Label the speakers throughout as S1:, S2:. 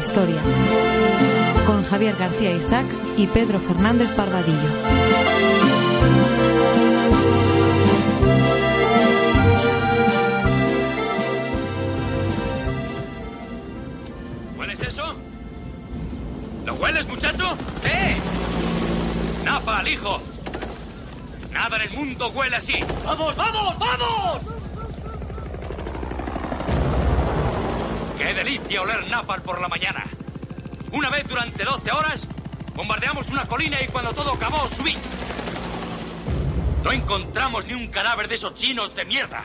S1: historia, con Javier García Isaac y Pedro Fernández Parvadillo.
S2: ¿Hueles eso? ¿Lo hueles, muchacho? ¿Qué? ¡Napalm, hijo! Nada en el mundo huele así. ¡Vamos, vamos, vamos! ¡Qué delicia oler napalm por la mañana! Una vez durante 12 horas, bombardeamos una colina y cuando todo acabó, subí. No encontramos ni un cadáver de esos chinos de mierda.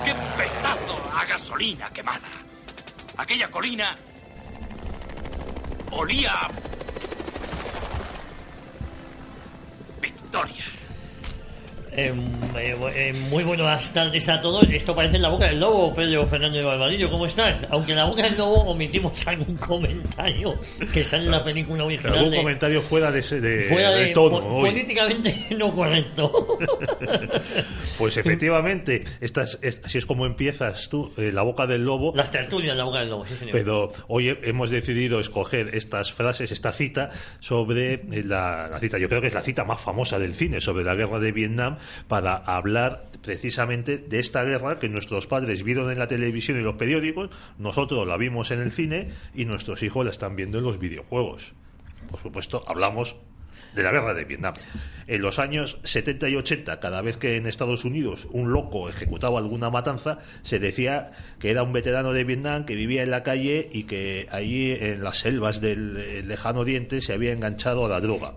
S2: ¡Qué pedazo a gasolina quemada! Aquella colina olía a Victoria.
S3: Muy buenas tardes a todos. Esto parece La Boca del Lobo, Pedro Fernández Barbadillo. ¿Cómo estás? Aunque en La Boca del Lobo omitimos algún comentario que sale en la película original.
S4: Algún comentario fuera de tono.
S3: Políticamente no correcto.
S4: Pues efectivamente, así es como empiezas tú, La Boca del Lobo.
S3: Las tertulias de La Boca del Lobo, sí, señor.
S4: Pero hoy hemos decidido escoger estas frases, esta cita sobre la cita, yo creo que es la cita más famosa del cine, sobre la guerra de Vietnam, para hablar precisamente de esta guerra que nuestros padres vieron en la televisión y los periódicos, nosotros la vimos en el cine y nuestros hijos la están viendo en los videojuegos. Por supuesto, hablamos de la guerra de Vietnam. En los años 70 y 80, cada vez que en Estados Unidos un loco ejecutaba alguna matanza, se decía que era un veterano de Vietnam que vivía en la calle y que allí en las selvas del lejano oriente se había enganchado a la droga.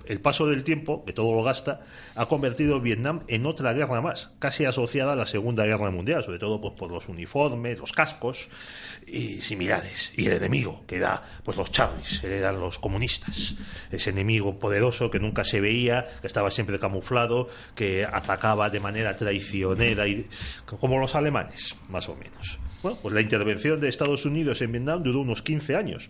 S4: El paso del tiempo, que todo lo gasta, ha convertido Vietnam en otra guerra más, casi asociada a la Segunda Guerra Mundial, sobre todo pues por los uniformes, los cascos y similares. Y el enemigo, que era pues los Charlies, eran los comunistas, ese enemigo poderoso que nunca se veía, que estaba siempre camuflado, que atacaba de manera traicionera, y como los alemanes, más o menos. Bueno, pues la intervención de Estados Unidos en Vietnam duró unos 15 años.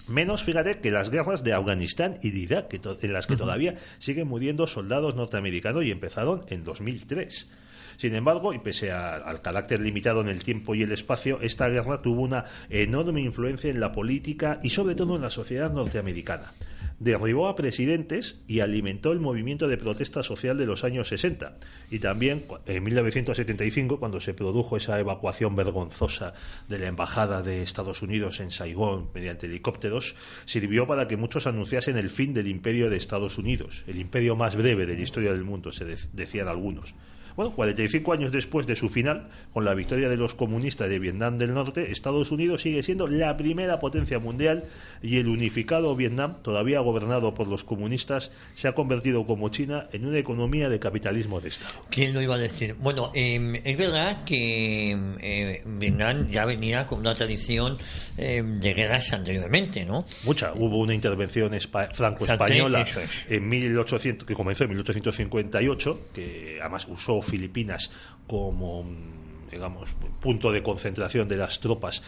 S4: Menos, fíjate, que las guerras de Afganistán y de Irak, en las que todavía siguen muriendo soldados norteamericanos y empezaron en 2003. Sin embargo, y pese al carácter limitado en el tiempo y el espacio, esta guerra tuvo una enorme influencia en la política y sobre todo en la sociedad norteamericana. Derribó a presidentes y alimentó el movimiento de protesta social de los años 60. Y también en 1975, cuando se produjo esa evacuación vergonzosa de la embajada de Estados Unidos en Saigón mediante helicópteros, sirvió para que muchos anunciasen el fin del imperio de Estados Unidos, el imperio más breve de la historia del mundo, se decían algunos. Bueno, 45 años después de su final, con la victoria de los comunistas de Vietnam del Norte, Estados Unidos sigue siendo la primera potencia mundial y el unificado Vietnam, todavía gobernado por los comunistas, se ha convertido como China en una economía de capitalismo de Estado.
S3: ¿Quién lo iba a decir? Bueno, es verdad que Vietnam ya venía con una tradición de guerras anteriormente, ¿no?
S4: Mucha. Hubo una intervención franco-española en 1800, que comenzó en 1858, que además usó Filipinas como, digamos, punto de concentración de las tropas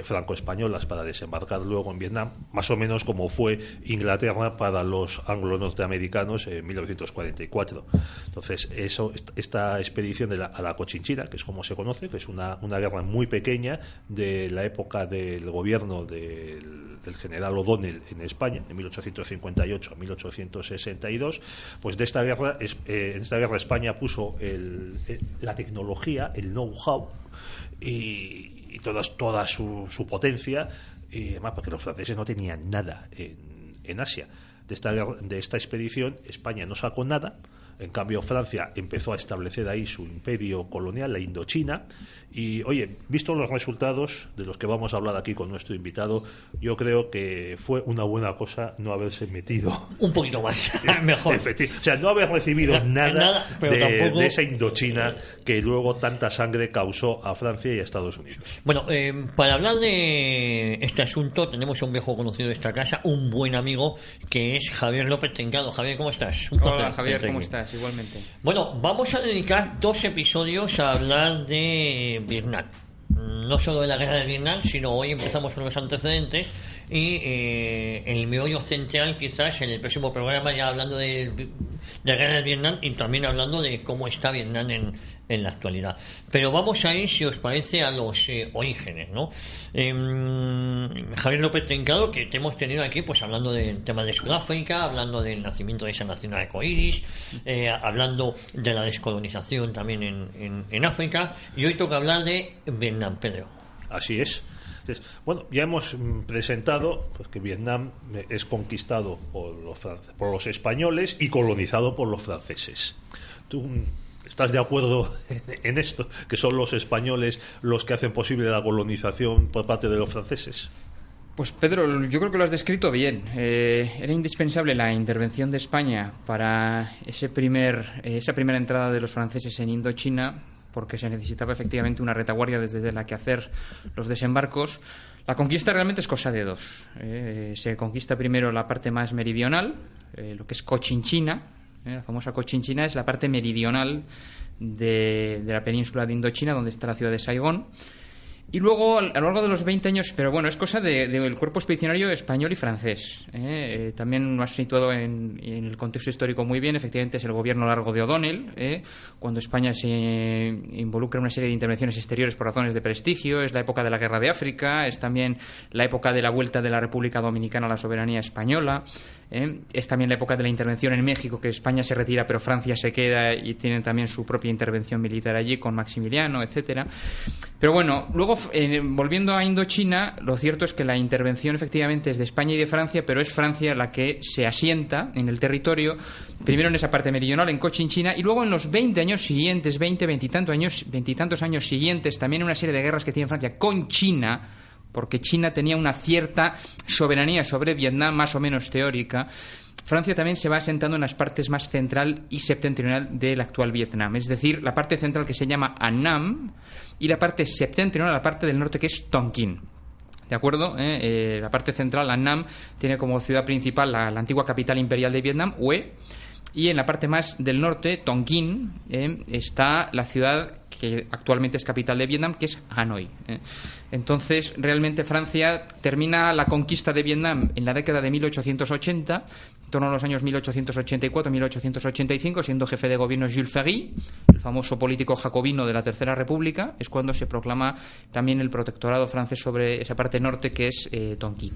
S4: franco-españolas para desembarcar luego en Vietnam, más o menos como fue Inglaterra para los anglo-norteamericanos en 1944. Entonces, esta expedición a la Cochinchina, que es como se conoce, que es una guerra muy pequeña de la época del gobierno del general O'Donnell en España, de 1858 a 1862, pues en esta guerra España puso la tecnología, el know-how y toda su potencia, y además porque los franceses no tenían nada en Asia. De esta expedición España no sacó nada. En cambio, Francia empezó a establecer ahí su imperio colonial, la Indochina. Y, oye, visto los resultados de los que vamos a hablar aquí con nuestro invitado, yo creo que fue una buena cosa no haberse metido
S3: un poquito más, mejor.
S4: O sea, no haber recibido nada de esa Indochina que luego tanta sangre causó a Francia y a Estados Unidos.
S3: Bueno, para hablar de este asunto tenemos a un viejo conocido de esta casa, un buen amigo, que es Javier López Tencado. Javier, ¿cómo estás?
S5: Hola, Javier, ¿cómo estás? Igualmente.
S3: Bueno, vamos a dedicar 2 episodios a hablar de Vietnam. No solo de la guerra de Vietnam, sino hoy empezamos con los antecedentes y el meollo central, quizás en el próximo programa, ya hablando del de guerra de Vietnam y también hablando de cómo está Vietnam en la actualidad. Pero vamos a ir, si os parece, a los orígenes, ¿no? Javier López Trincado, que te hemos tenido aquí pues hablando del tema de Sudáfrica, hablando del nacimiento de esa nación arcoíris, hablando de la descolonización también en África, y hoy toca hablar de Vietnam, Pedro.
S4: Así es. Bueno, ya hemos presentado pues, que Vietnam es conquistado por los españoles y colonizado por los franceses. ¿Tú estás de acuerdo en esto? ¿Que son los españoles los que hacen posible la colonización por parte de los franceses?
S5: Pues Pedro, yo creo que lo has descrito bien. Era indispensable la intervención de España para esa primera entrada de los franceses en Indochina, porque se necesitaba efectivamente una retaguardia desde la que hacer los desembarcos. La conquista realmente es cosa de dos. Se conquista primero la parte más meridional, lo que es Cochinchina. La famosa Cochinchina es la parte meridional de la península de Indochina, donde está la ciudad de Saigón. Y luego, a lo largo de los 20 años, pero bueno, es cosa del cuerpo expedicionario español y francés. También lo has situado en el contexto histórico muy bien. Efectivamente, es el gobierno largo de O'Donnell, cuando España se involucra en una serie de intervenciones exteriores por razones de prestigio. Es la época de la Guerra de África, es también la época de la vuelta de la República Dominicana a la soberanía española. Es también la época de la intervención en México, que España se retira pero Francia se queda y tienen también su propia intervención militar allí con Maximiliano, etcétera. Pero bueno, luego volviendo a Indochina, lo cierto es que la intervención efectivamente es de España y de Francia, pero es Francia la que se asienta en el territorio, primero en esa parte meridional, en Cochinchina, y luego en los 20 años siguientes, veintitantos años siguientes, también en una serie de guerras que tiene Francia con China, porque China tenía una cierta soberanía sobre Vietnam, más o menos teórica. Francia también se va asentando en las partes más central y septentrional del actual Vietnam, es decir, la parte central que se llama Annam y la parte septentrional, la parte del norte que es Tonkin. ¿De acuerdo? La parte central, Annam, tiene como ciudad principal la antigua capital imperial de Vietnam, Hue, y en la parte más del norte, Tonkin, está la ciudad que actualmente es capital de Vietnam, que es Hanoi. Entonces, realmente Francia termina la conquista de Vietnam en la década de 1880, en torno a los años 1884-1885, siendo jefe de gobierno Jules Ferry, el famoso político jacobino de la Tercera República. Es cuando se proclama también el protectorado francés sobre esa parte norte que es Tonkin.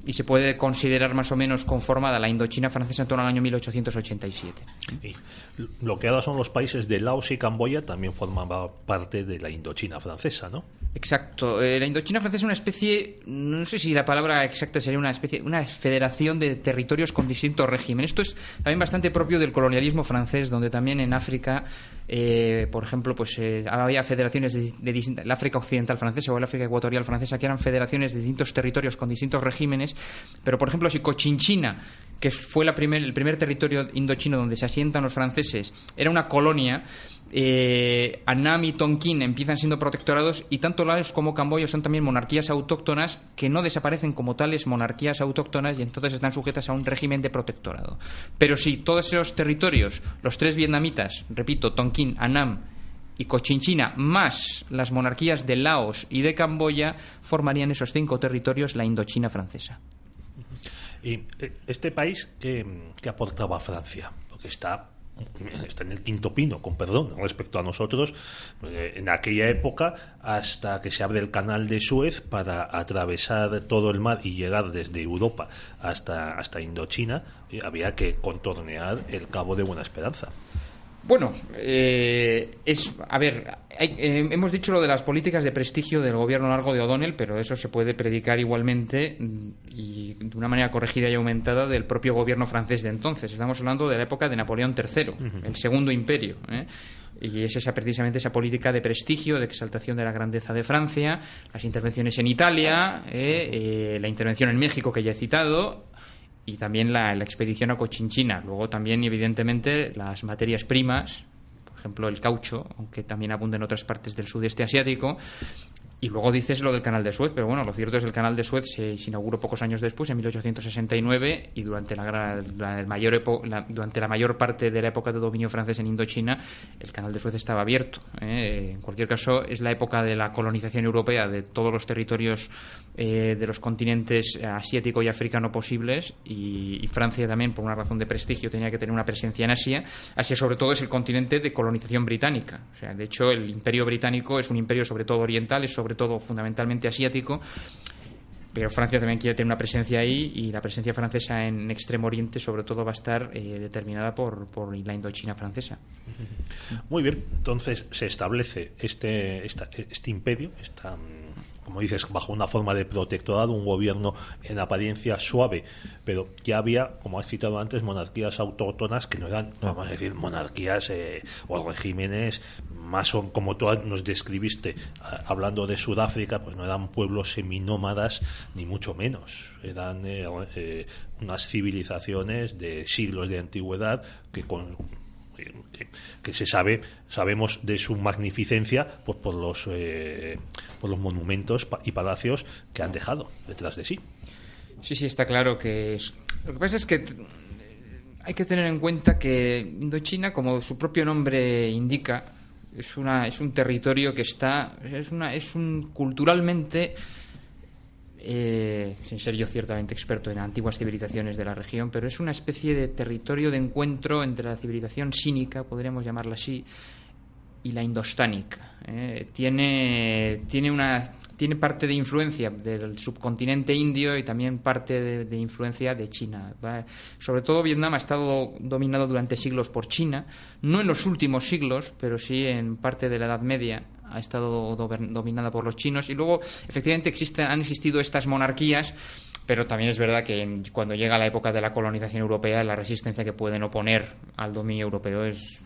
S5: Y se puede considerar más o menos conformada la Indochina francesa en torno al año 1887.
S4: Y lo que ahora son los países de Laos y Camboya también formaban parte de la Indochina francesa, ¿no?
S5: Exacto. La Indochina francesa es una especie, no sé si la palabra exacta sería una federación de territorios con distintos regímenes. Esto es también bastante propio del colonialismo francés, donde también en África, por ejemplo, pues había federaciones de la África occidental francesa o la África ecuatorial francesa, que eran federaciones de distintos territorios con distintos regímenes. Pero, por ejemplo, si Cochinchina, que fue el primer territorio indochino donde se asientan los franceses, era una colonia, Annam y Tonkin empiezan siendo protectorados, y tanto Laos como Camboya son también monarquías autóctonas que no desaparecen como tales monarquías autóctonas y entonces están sujetas a un régimen de protectorado. Pero sí, todos esos territorios, los tres vietnamitas, repito, Tonkin, Annam y Cochinchina, más las monarquías de Laos y de Camboya, formarían esos 5 territorios la Indochina francesa.
S4: Y este país que aportaba a Francia, porque está en el quinto pino, con perdón, respecto a nosotros, en aquella época, hasta que se abre el canal de Suez para atravesar todo el mar y llegar desde Europa hasta Indochina, había que contornear el Cabo de Buena Esperanza.
S5: Bueno, hemos dicho lo de las políticas de prestigio del gobierno largo de O'Donnell, pero eso se puede predicar igualmente y de una manera corregida y aumentada del propio gobierno francés de entonces. Estamos hablando de la época de Napoleón III, el Segundo Imperio, y es precisamente esa política de prestigio, de exaltación de la grandeza de Francia, las intervenciones en Italia, la intervención en México que ya he citado, y también la expedición a Cochinchina. Luego también, evidentemente, las materias primas, por ejemplo el caucho, aunque también abunda en otras partes del sudeste asiático. Y luego dices lo del canal de Suez, pero bueno, lo cierto es que el canal de Suez se inauguró pocos años después, en 1869, y durante la mayor parte de la época de dominio francés en Indochina, el canal de Suez estaba abierto. En cualquier caso, es la época de la colonización europea de todos los territorios de los continentes asiático y africano posibles, y Francia también, por una razón de prestigio, tenía que tener una presencia en Asia. Asia, sobre todo, es el continente de colonización británica. O sea, de hecho, el imperio británico es un imperio sobre todo oriental, es sobre todo fundamentalmente asiático, pero Francia también quiere tener una presencia ahí, y la presencia francesa en Extremo Oriente sobre todo va a estar determinada por la Indochina francesa.
S4: Muy bien, entonces se establece este imperio, como dices, bajo una forma de protectorado, un gobierno en apariencia suave, pero ya había, como has citado antes, monarquías autóctonas que no eran, vamos a decir, monarquías o regímenes más como tú nos describiste, hablando de Sudáfrica, pues no eran pueblos seminómadas, ni mucho menos. Eran unas civilizaciones de siglos de antigüedad que sabemos de su magnificencia pues por los monumentos y palacios que han dejado detrás de sí.
S5: Sí, está claro que lo que pasa es que hay que tener en cuenta que Indochina, como su propio nombre indica, es un territorio que culturalmente, sin ser yo ciertamente experto en antiguas civilizaciones de la región, pero es una especie de territorio de encuentro entre la civilización sínica, podríamos llamarla así, y la indostánica. Tiene parte de influencia del subcontinente indio y también parte de influencia de China. Sobre todo Vietnam ha estado dominado durante siglos por China, no en los últimos siglos, pero sí en parte de la Edad Media ha estado dominada por los chinos, y luego efectivamente han existido estas monarquías, pero también es verdad que cuando llega la época de la colonización europea, la resistencia que pueden oponer al dominio europeo es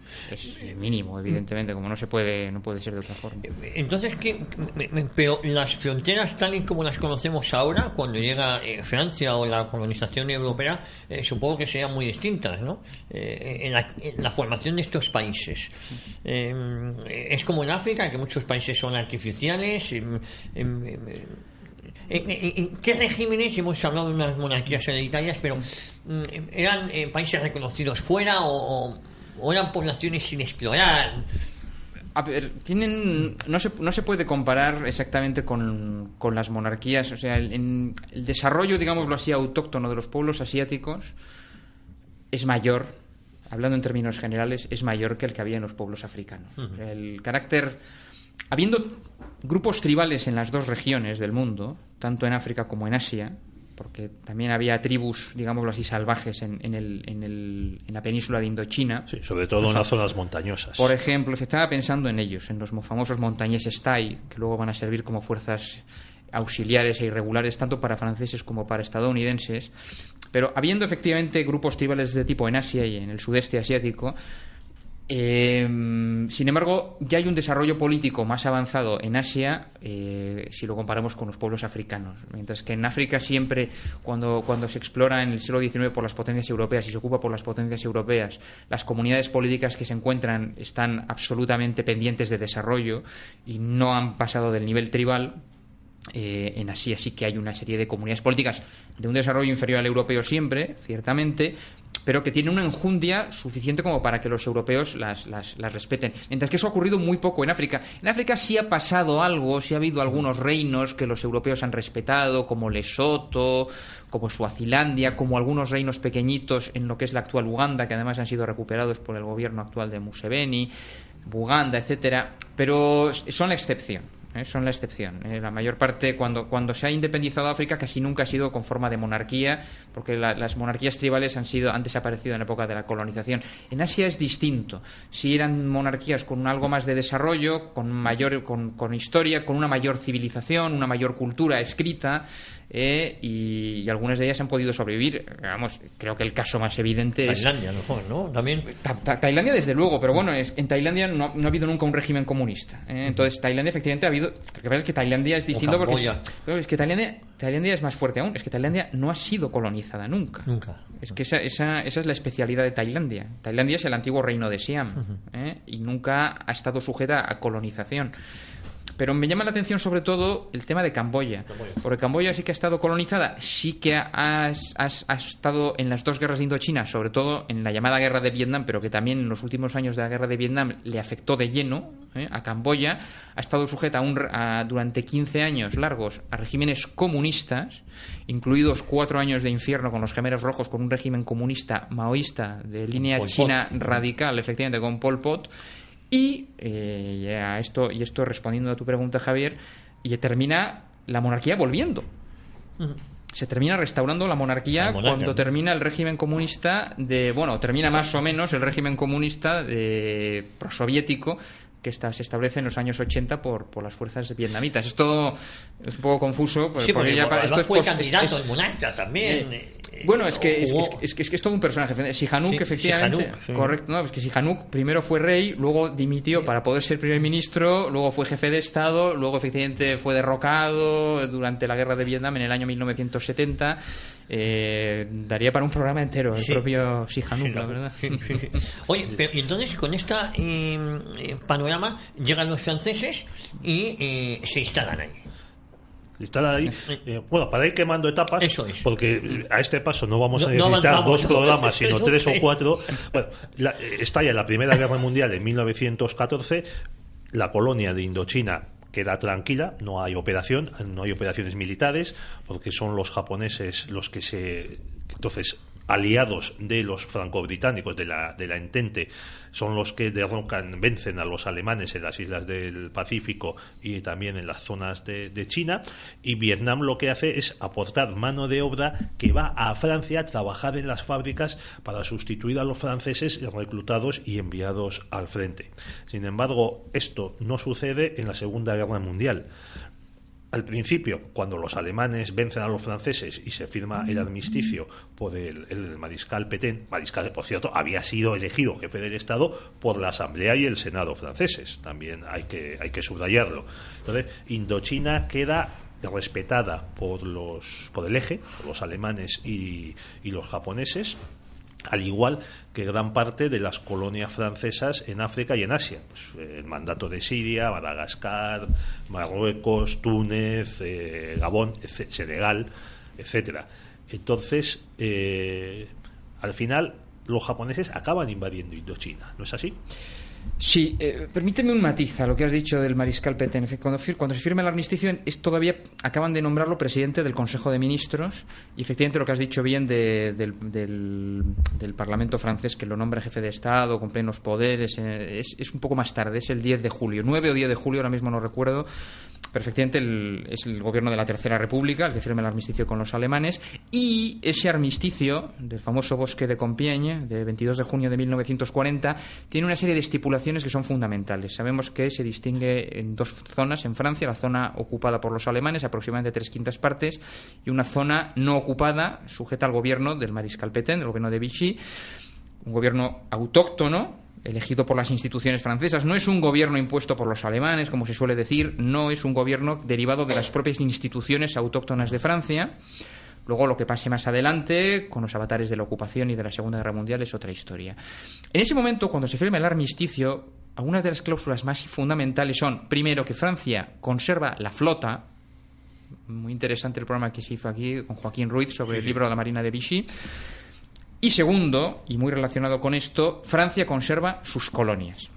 S5: mínimo, evidentemente, como no puede ser de otra forma.
S3: Entonces, pero las fronteras tal y como las conocemos ahora, cuando llega Francia o la colonización europea, supongo que serían muy distintas, ¿no? En la formación de estos países. Es como en África, que muchos países son artificiales. ¿En qué regímenes? Hemos hablado de unas monarquías hereditarias, pero ¿eran países reconocidos fuera o eran poblaciones sin explorar?
S5: A ver, no se puede comparar exactamente con las monarquías. O sea, el desarrollo, digámoslo así, autóctono de los pueblos asiáticos es mayor, hablando en términos generales, es mayor que el que había en los pueblos africanos. O sea, el carácter... Habiendo grupos tribales en las dos regiones del mundo, tanto en África como en Asia, porque también había tribus, digámoslo así, salvajes en la península de Indochina.
S4: Sí, sobre todo en las zonas montañosas.
S5: Por ejemplo, se estaba pensando en ellos, en los famosos montañeses Thai, que luego van a servir como fuerzas auxiliares e irregulares tanto para franceses como para estadounidenses. Pero habiendo efectivamente grupos tribales de tipo en Asia y en el sudeste asiático, sin embargo, ya hay un desarrollo político más avanzado en Asia si lo comparamos con los pueblos africanos. Mientras que en África siempre, cuando se explora en el siglo XIX por las potencias europeas y se ocupa por las potencias europeas, las comunidades políticas que se encuentran están absolutamente pendientes de desarrollo y no han pasado del nivel tribal. En Asia sí que hay una serie de comunidades políticas de un desarrollo inferior al europeo siempre, ciertamente, pero que tienen una enjundia suficiente como para que los europeos las respeten. Mientras que eso ha ocurrido muy poco en África. En África sí ha pasado algo, sí ha habido algunos reinos que los europeos han respetado, como Lesoto, como Suazilandia, como algunos reinos pequeñitos en lo que es la actual Uganda, que además han sido recuperados por el gobierno actual de Museveni, Buganda, etcétera, pero son la excepción. Son la excepción. La mayor parte, cuando se ha independizado África, casi nunca ha sido con forma de monarquía, porque las monarquías tribales han desaparecido en la época de la colonización. En Asia es distinto. Sí eran monarquías con algo más de desarrollo, con historia, con una mayor civilización, una mayor cultura escrita, y algunas de ellas han podido sobrevivir. Vamos, creo que el caso más evidente es
S3: Tailandia, mejor, ¿no? También.
S5: Tailandia, desde luego, pero bueno, en Tailandia no ha habido nunca un régimen comunista. Entonces, Tailandia efectivamente ha habido. Lo que pasa es que Tailandia es distinto porque es que Tailandia es más fuerte aún. Es que Tailandia no ha sido colonizada nunca. Es que esa es la especialidad de Tailandia. Tailandia es el antiguo reino de Siam, y nunca ha estado sujeta a colonización. Pero me llama la atención sobre todo el tema de Camboya. Porque Camboya sí que ha estado colonizada, sí que ha estado en las dos guerras de Indochina, sobre todo en la llamada guerra de Vietnam, pero que también en los últimos años de la guerra de Vietnam le afectó de lleno. a Camboya, ha estado sujeta durante 15 años largos a regímenes comunistas, incluidos 4 años de infierno con los Gemelos Rojos, con un régimen comunista maoísta de línea china radical, efectivamente, con Pol Pot. Y esto respondiendo a tu pregunta, Javier, y termina la monarquía volviendo. Se termina restaurando la monarquía cuando termina el régimen comunista termina más o menos el régimen comunista prosoviético que se establece en los años 80 por las fuerzas vietnamitas. Esto es un poco confuso.
S3: Porque esto fue candidato al monarca también.
S5: Es que es todo un personaje. Sihanouk, efectivamente.
S3: Sihanouk,
S5: correcto. No, es que Sihanouk primero fue rey, luego dimitió para poder ser primer ministro, luego fue jefe de Estado, luego efectivamente fue derrocado durante la guerra de Vietnam en el año 1970. Daría para un programa entero el propio Sihanouk, la verdad.
S3: Oye, pero entonces con esta panorama llegan los franceses y se instalan ahí.
S4: Para ir quemando etapas,
S3: eso es.
S4: Porque a este paso no vamos a necesitar 2 programas, sino 3 o 4. Estalla la Primera Guerra Mundial en 1914, la colonia de Indochina queda tranquila, no hay operaciones militares, porque son los japoneses los que entonces aliados de los franco-británicos de la Entente, son los que vencen a los alemanes en las islas del Pacífico y también en las zonas de China, y Vietnam lo que hace es aportar mano de obra que va a Francia a trabajar en las fábricas para sustituir a los franceses reclutados y enviados al frente. Sin embargo, esto no sucede en la Segunda Guerra Mundial. Al principio, cuando los alemanes vencen a los franceses y se firma el armisticio por el mariscal Pétain, mariscal, por cierto, había sido elegido jefe del Estado por la Asamblea y el Senado franceses, también hay que subrayarlo. Entonces, Indochina queda respetada por el eje, por los alemanes y los japoneses, al igual que gran parte de las colonias francesas en África y en Asia. El mandato de Siria, Madagascar, Marruecos, Túnez, Gabón, Senegal, etcétera. Entonces, al final, los japoneses acaban invadiendo Indochina, ¿no es así?
S5: Sí, permíteme un matiz a lo que has dicho del mariscal Pétain. Cuando se firma el armisticio, todavía acaban de nombrarlo presidente del Consejo de Ministros, y efectivamente lo que has dicho bien del Parlamento francés, que lo nombra jefe de Estado con plenos poderes, es un poco más tarde, es el 10 de julio, 9 o 10 de julio, ahora mismo no recuerdo. Perfectamente es el gobierno de la Tercera República el que firma el armisticio con los alemanes, y ese armisticio del famoso bosque de Compiègne de 22 de junio de 1940 tiene una serie de estipulaciones que son fundamentales. Sabemos que se distingue en 2 zonas en Francia: la zona ocupada por los alemanes, aproximadamente 3/5 partes, y una zona no ocupada sujeta al gobierno del mariscal Pétain, del gobierno de Vichy, un gobierno autóctono elegido por las instituciones francesas. No es un gobierno impuesto por los alemanes, como se suele decir, no es un gobierno derivado de las propias instituciones autóctonas de Francia. Luego, lo que pase más adelante, con los avatares de la ocupación y de la Segunda Guerra Mundial, es otra historia. En ese momento, cuando se firma el armisticio, algunas de las cláusulas más fundamentales son, primero, que Francia conserva la flota. Muy interesante el programa que se hizo aquí con Joaquín Ruiz sobre el libro de la Marina de Vichy. Y segundo, y muy relacionado con esto, Francia conserva sus colonias.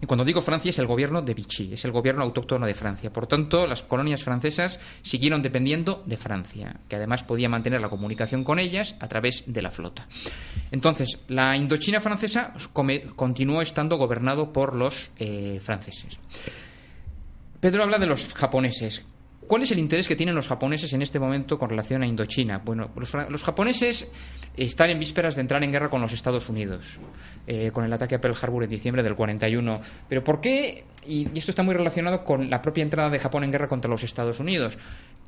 S5: Y cuando digo Francia, es el gobierno de Vichy, es el gobierno autóctono de Francia. Por tanto, las colonias francesas siguieron dependiendo de Francia, que además podía mantener la comunicación con ellas a través de la flota. Entonces, la Indochina francesa continuó estando gobernado por los franceses. Pedro habla de los japoneses. ¿Cuál es el interés que tienen los japoneses en este momento con relación a Indochina? Bueno, los japoneses están en vísperas de entrar en guerra con los Estados Unidos, con el ataque a Pearl Harbor en diciembre del 41. ¿Pero por qué? Y esto está muy relacionado con la propia entrada de Japón en guerra contra los Estados Unidos.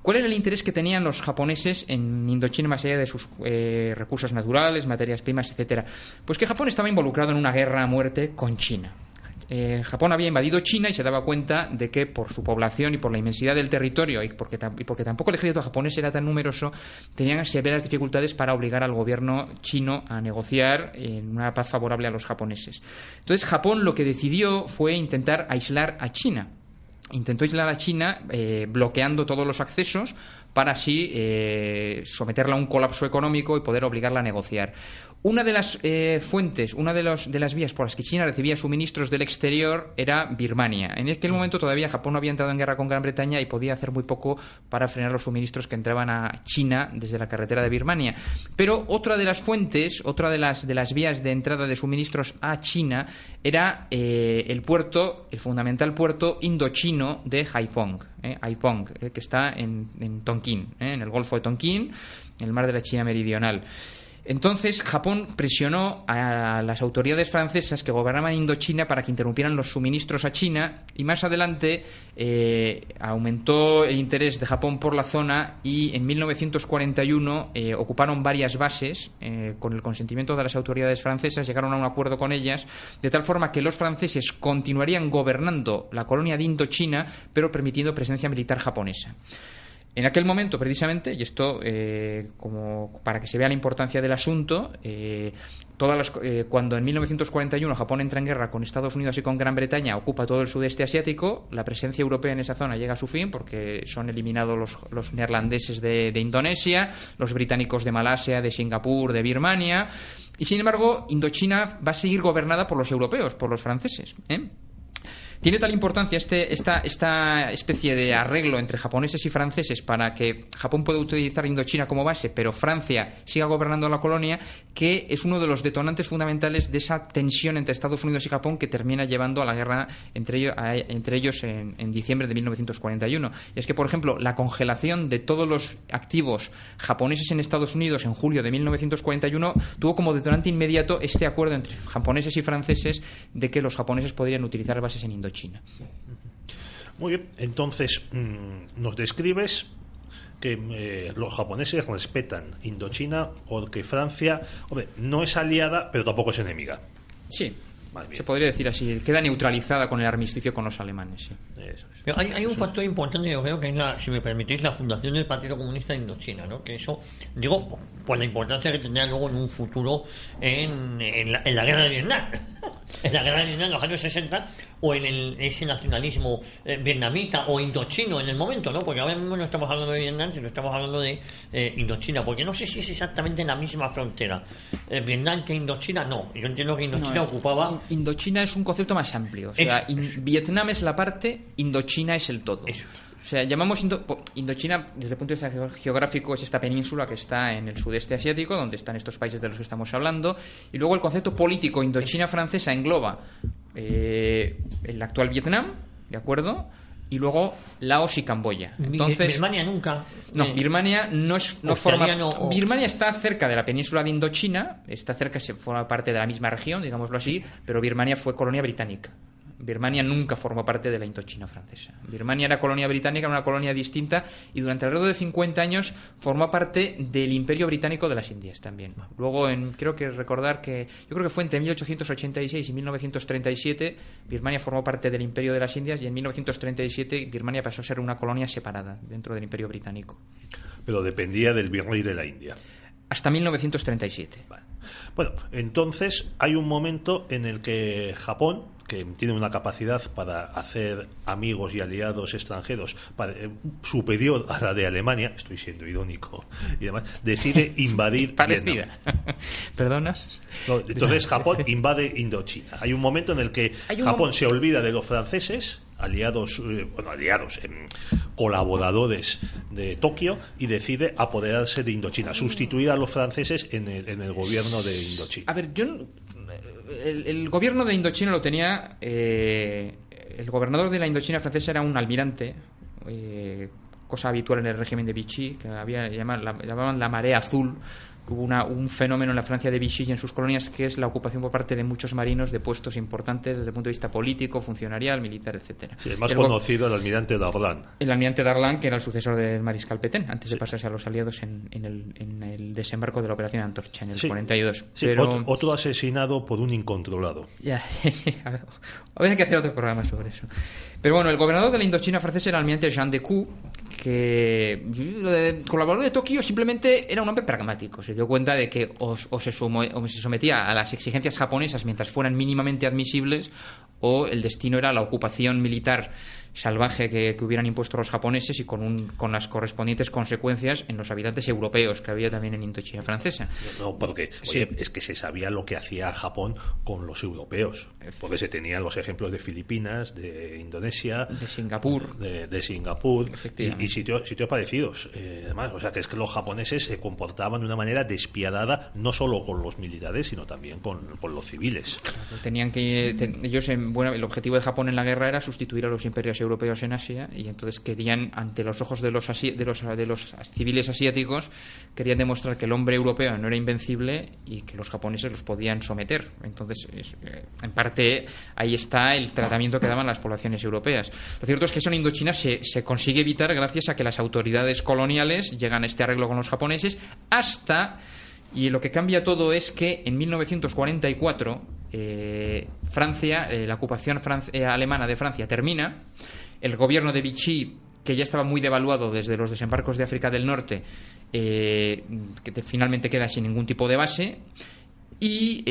S5: ¿Cuál era el interés que tenían los japoneses en Indochina más allá de sus recursos naturales, materias primas, etcétera? Pues que Japón estaba involucrado en una guerra a muerte con China. Japón había invadido China y se daba cuenta de que por su población y por la inmensidad del territorio y porque tampoco el ejército japonés era tan numeroso, tenían severas dificultades para obligar al gobierno chino a negociar en una paz favorable a los japoneses. Entonces Japón lo que decidió fue intentar aislar a China. Intentó aislar a China bloqueando todos los accesos para así someterla a un colapso económico y poder obligarla a negociar. Una de las fuentes, una de las vías por las que China recibía suministros del exterior era Birmania. En aquel momento todavía Japón no había entrado en guerra con Gran Bretaña y podía hacer muy poco para frenar los suministros que entraban a China desde la carretera de Birmania. Pero otra de las fuentes, otra de las vías de entrada de suministros a China era el fundamental puerto indochino de Haiphong, que está en Tonkin, en el Golfo de Tonkin, en el mar de la China Meridional. Entonces, Japón presionó a las autoridades francesas que gobernaban Indochina para que interrumpieran los suministros a China, y más adelante aumentó el interés de Japón por la zona, y en 1941 ocuparon varias bases con el consentimiento de las autoridades francesas, llegaron a un acuerdo con ellas, de tal forma que los franceses continuarían gobernando la colonia de Indochina, pero permitiendo presencia militar japonesa. En aquel momento, precisamente, y esto como para que se vea la importancia del asunto, cuando en 1941 Japón entra en guerra con Estados Unidos y con Gran Bretaña, ocupa todo el sudeste asiático, la presencia europea en esa zona llega a su fin porque son eliminados los neerlandeses de Indonesia, los británicos de Malasia, de Singapur, de Birmania, y sin embargo Indochina va a seguir gobernada por los europeos, por los franceses, Tiene tal importancia esta especie de arreglo entre japoneses y franceses para que Japón pueda utilizar Indochina como base, pero Francia siga gobernando la colonia, que es uno de los detonantes fundamentales de esa tensión entre Estados Unidos y Japón que termina llevando a la guerra entre ellos en diciembre de 1941. Y es que, por ejemplo, la congelación de todos los activos japoneses en Estados Unidos en julio de 1941 tuvo como detonante inmediato este acuerdo entre japoneses y franceses de que los japoneses podrían utilizar bases en Indochina.
S4: Muy bien, entonces nos describes que los japoneses respetan Indochina, porque Francia, no es aliada, pero tampoco es enemiga.
S5: Sí, se podría decir así, queda neutralizada con el armisticio con los alemanes. Sí.
S4: Eso es.
S3: Pero hay un factor importante, yo creo, que es si me permitís, la fundación del Partido Comunista de Indochina, ¿no? Que eso, digo, pues la importancia que tendrá luego en un futuro en la guerra de Vietnam. En la guerra de Vietnam en los años 60, o en ese nacionalismo vietnamita o indochino en el momento, ¿no? Porque ahora mismo no estamos hablando de Vietnam, sino estamos hablando de Indochina, porque no sé si es exactamente la misma frontera Vietnam que Indochina. No, yo entiendo que Indochina ocupaba...
S5: Indochina es un concepto más amplio, o sea, Vietnam es la parte, Indochina es el todo.
S3: Eso.
S5: O sea, llamamos Indochina, desde el punto de vista geográfico, es esta península que está en el sudeste asiático, donde están estos países de los que estamos hablando, y luego el concepto político Indochina francesa engloba el actual Vietnam, ¿de acuerdo?, y luego Laos y Camboya. Entonces,
S3: Birmania nunca.
S5: No, Birmania no forma. Birmania está cerca de la península de Indochina, está cerca, se forma parte de la misma región, digámoslo así, pero Birmania fue colonia británica. Birmania nunca formó parte de la Indochina francesa. Birmania era colonia británica, era una colonia distinta, y durante alrededor de 50 años formó parte del Imperio Británico de las Indias también. Luego, creo que fue entre 1886 y 1937, Birmania formó parte del Imperio de las Indias, y en 1937 Birmania pasó a ser una colonia separada dentro del Imperio Británico.
S4: Pero dependía del virrey de la India.
S5: Hasta 1937.
S4: Vale. Bueno, entonces hay un momento en el que Japón, que tiene una capacidad para hacer amigos y aliados extranjeros superior a la de Alemania, estoy siendo irónico, y demás, decide invadir
S5: parecida. ¿Perdonas?
S4: No, entonces Japón invade Indochina. Hay un momento en el que Japón se olvida de los franceses, colaboradores de Tokio, y decide apoderarse de Indochina, sustituir a los franceses en el gobierno de Indochina.
S5: A ver, el gobierno de Indochina lo tenía el gobernador de la Indochina francesa era un almirante, cosa habitual en el régimen de Vichy, que llamaban la marea azul. Hubo un fenómeno en la Francia de Vichy y en sus colonias, que es la ocupación por parte de muchos marinos de puestos importantes desde el punto de vista político, funcionarial, militar, etcétera.
S4: Sí, el más conocido, el almirante Darlan.
S5: El almirante Darlan, que era el sucesor del mariscal Pétain, antes de pasarse a los aliados en el desembarco de la Operación Antorcha en el 42.
S4: Sí,
S5: pero...
S4: otro asesinado por un incontrolado.
S5: Ya, habría que hacer otro programa sobre eso. Pero bueno, el gobernador de la Indochina francesa era el almirante Jean Decoux, que colaborador de Tokio simplemente era un hombre pragmático. Se dio cuenta de que o se sometía a las exigencias japonesas mientras fueran mínimamente admisibles, o el destino era la ocupación militar salvaje que hubieran impuesto los japoneses y con las correspondientes consecuencias en los habitantes europeos que había también en Indochina francesa.
S4: No, porque es que se sabía lo que hacía Japón con los europeos, porque se tenían los ejemplos de Filipinas, de Indonesia,
S5: de Singapur,
S4: de Singapur y sitios parecidos. Además, o sea, que es que los japoneses se comportaban de una manera despiadada, no solo con los militares, sino también con los civiles.
S5: Tenían que ellos, el objetivo de Japón en la guerra era sustituir a los imperios europeos en Asia, y entonces querían, ante los ojos de los civiles asiáticos, querían demostrar que el hombre europeo no era invencible y que los japoneses los podían someter. Entonces, en parte, ahí está el tratamiento que daban las poblaciones europeas. Lo cierto es que eso en Indochina se consigue evitar gracias a que las autoridades coloniales llegan a este arreglo con los japoneses y lo que cambia todo es que en 1944 Francia, la ocupación alemana de Francia termina, el gobierno de Vichy, que ya estaba muy devaluado desde los desembarcos de África del Norte, que finalmente queda sin ningún tipo de base, y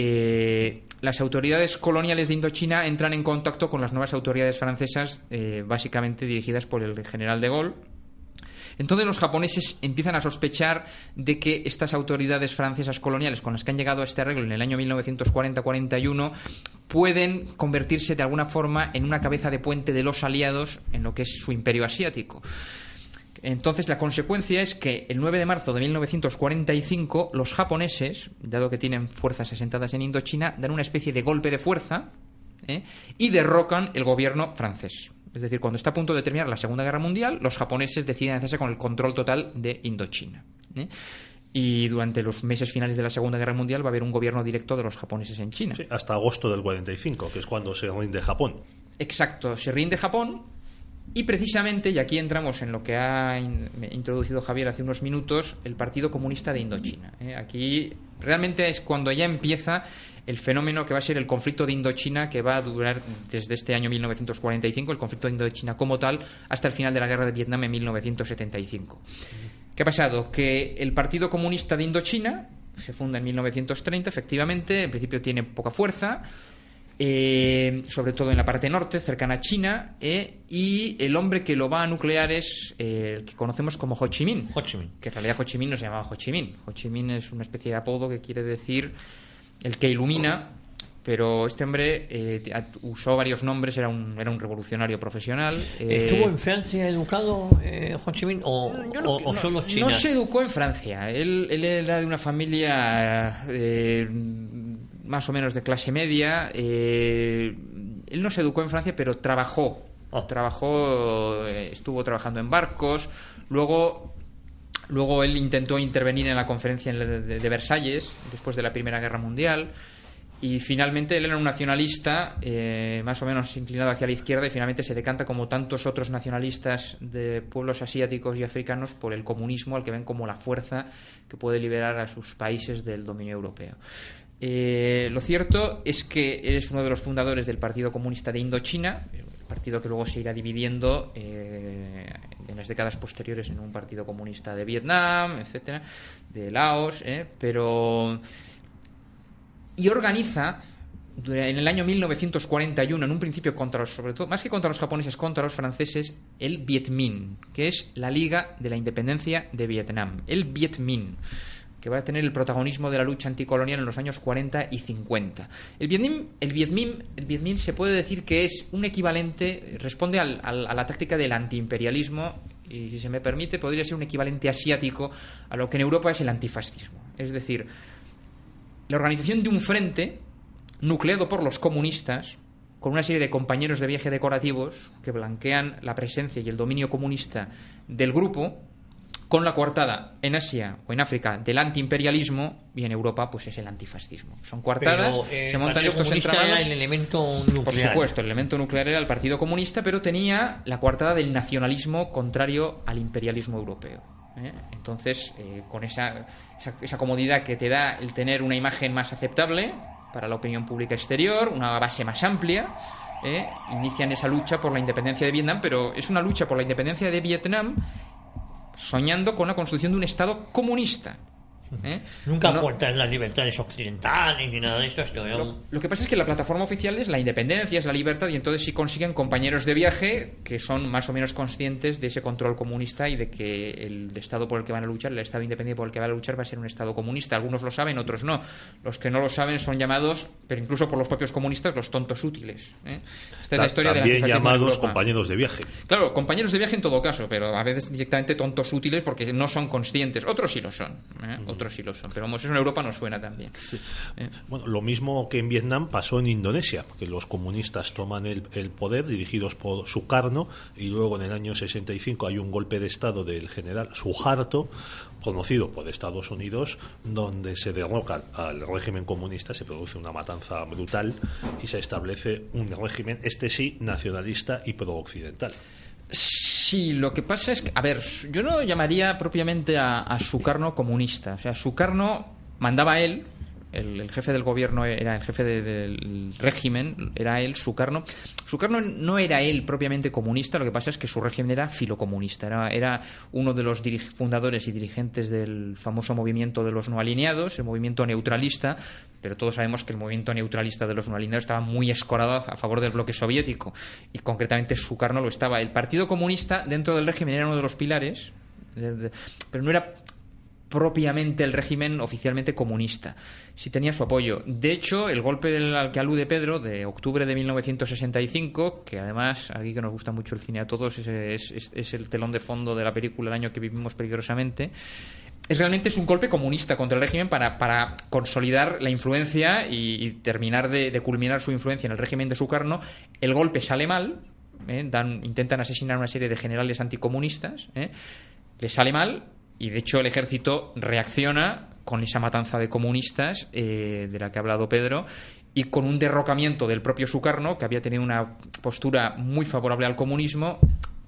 S5: las autoridades coloniales de Indochina entran en contacto con las nuevas autoridades francesas, básicamente dirigidas por el general de Gaulle. Entonces los japoneses empiezan a sospechar de que estas autoridades francesas coloniales con las que han llegado a este arreglo en el año 1940-41 pueden convertirse de alguna forma en una cabeza de puente de los aliados en lo que es su imperio asiático. Entonces la consecuencia es que el 9 de marzo de 1945 los japoneses, dado que tienen fuerzas asentadas en Indochina, dan una especie de golpe de fuerza y derrocan el gobierno francés. Es decir, cuando está a punto de terminar la Segunda Guerra Mundial, los japoneses deciden hacerse con el control total de Indochina. Y durante los meses finales de la Segunda Guerra Mundial va a haber un gobierno directo de los japoneses en China.
S4: Sí, hasta agosto del 45, que es cuando se rinde Japón.
S5: Exacto, se rinde Japón. Y precisamente, y aquí entramos en lo que ha introducido Javier hace unos minutos, el Partido Comunista de Indochina. Aquí realmente es cuando ya empieza el fenómeno que va a ser el conflicto de Indochina, que va a durar desde este año 1945, el conflicto de Indochina como tal, hasta el final de la guerra de Vietnam en 1975. ¿Qué ha pasado? Que el Partido Comunista de Indochina se funda en 1930, efectivamente, en principio tiene poca fuerza, sobre todo en la parte norte, cercana a China, y el hombre que lo va a nuclear es el que conocemos como Ho Chi Minh, que en realidad Ho Chi Minh no se llamaba Ho Chi Minh. Ho Chi Minh es una especie de apodo que quiere decir el que ilumina, pero este hombre usó varios nombres, era un revolucionario profesional.
S3: ¿Estuvo en Francia educado Ho Chi Minh o solo China?
S5: No se educó en Francia, él era de una familia más o menos de clase media. Él no se educó en Francia, pero estuvo trabajando en barcos. Luego él intentó intervenir en la conferencia de Versalles después de la Primera Guerra Mundial, y finalmente él era un nacionalista más o menos inclinado hacia la izquierda, y finalmente se decanta, como tantos otros nacionalistas de pueblos asiáticos y africanos, por el comunismo, al que ven como la fuerza que puede liberar a sus países del dominio europeo. Lo cierto es que es uno de los fundadores del Partido Comunista de Indochina, el partido que luego se irá dividiendo en las décadas posteriores en un Partido Comunista de Vietnam, etcétera, de Laos, y organiza en el año 1941, en un principio sobre todo, más que contra los japoneses, contra los franceses, el Viet Minh, que es la Liga de la Independencia de Vietnam, el Viet Minh, que va a tener el protagonismo de la lucha anticolonial en los años 40 y 50. El Viet Minh se puede decir que es un equivalente, responde a la táctica del antiimperialismo, y si se me permite, podría ser un equivalente asiático a lo que en Europa es el antifascismo. Es decir, la organización de un frente nucleado por los comunistas, con una serie de compañeros de viaje decorativos que blanquean la presencia y el dominio comunista del grupo, con la coartada en Asia o en África del antiimperialismo, y en Europa pues es el antifascismo. Son coartadas, se montan estos entramados.
S3: Era el elemento nuclear.
S5: Por supuesto, el elemento nuclear era el Partido Comunista, pero tenía la coartada del nacionalismo contrario al imperialismo europeo. Entonces, con esa comodidad que te da el tener una imagen más aceptable para la opinión pública exterior, una base más amplia, inician esa lucha por la independencia de Vietnam, pero es una lucha por la independencia de Vietnam soñando con la construcción de un Estado comunista.
S3: Nunca
S5: No-
S3: aportan las libertades occidentales ni nada de esto.
S5: Lo que pasa es que la plataforma oficial es la independencia, es la libertad, y entonces sí consiguen compañeros de viaje que son más o menos conscientes de ese control comunista y de que el Estado por el que van a luchar, el Estado independiente por el que van a luchar, va a ser un Estado comunista. Algunos lo saben, otros no. Los que no lo saben son llamados, pero incluso por los propios comunistas, los tontos útiles. Esta es la historia del
S4: También
S5: antifascismo en
S4: llamados
S5: Europa.
S4: compañeros de viaje.
S5: Claro, compañeros de viaje en todo caso, pero a veces directamente tontos útiles porque no son conscientes. Otros sí lo son, otros sí lo son, pero vamos, eso en Europa no suena tan bien.
S4: Bueno, lo mismo que en Vietnam pasó en Indonesia, que los comunistas toman el poder dirigidos por Sukarno, y luego en el año 65 hay un golpe de estado del general Suharto, conocido por Estados Unidos, donde se derroca al régimen comunista, se produce una matanza brutal y se establece un régimen, este sí, nacionalista y pro-occidental.
S5: Sí, lo que pasa es que, a ver, yo no llamaría propiamente a Sukarno comunista. O sea, Sukarno mandaba él, el jefe del gobierno era el jefe del régimen, era él, Sukarno. Sukarno no era él propiamente comunista, lo que pasa es que su régimen era filocomunista. Era uno de los fundadores y dirigentes del famoso movimiento de los no alineados, el movimiento neutralista, pero todos sabemos que el movimiento neutralista de los no alineados estaba muy escorado a favor del bloque soviético, y concretamente Sukarno lo estaba. El Partido Comunista dentro del régimen era uno de los pilares, pero no era propiamente el régimen oficialmente comunista. Sí tenía su apoyo. De hecho, el golpe al que alude Pedro, de octubre de 1965, que además, aquí que nos gusta mucho el cine a todos, es el telón de fondo de la película El año que vivimos peligrosamente, realmente es un golpe comunista contra el régimen para consolidar la influencia y terminar de culminar su influencia en el régimen de Sukarno. El golpe sale mal, intentan asesinar a una serie de generales anticomunistas, le sale mal, y de hecho el ejército reacciona con esa matanza de comunistas de la que ha hablado Pedro, y con un derrocamiento del propio Sukarno, que había tenido una postura muy favorable al comunismo.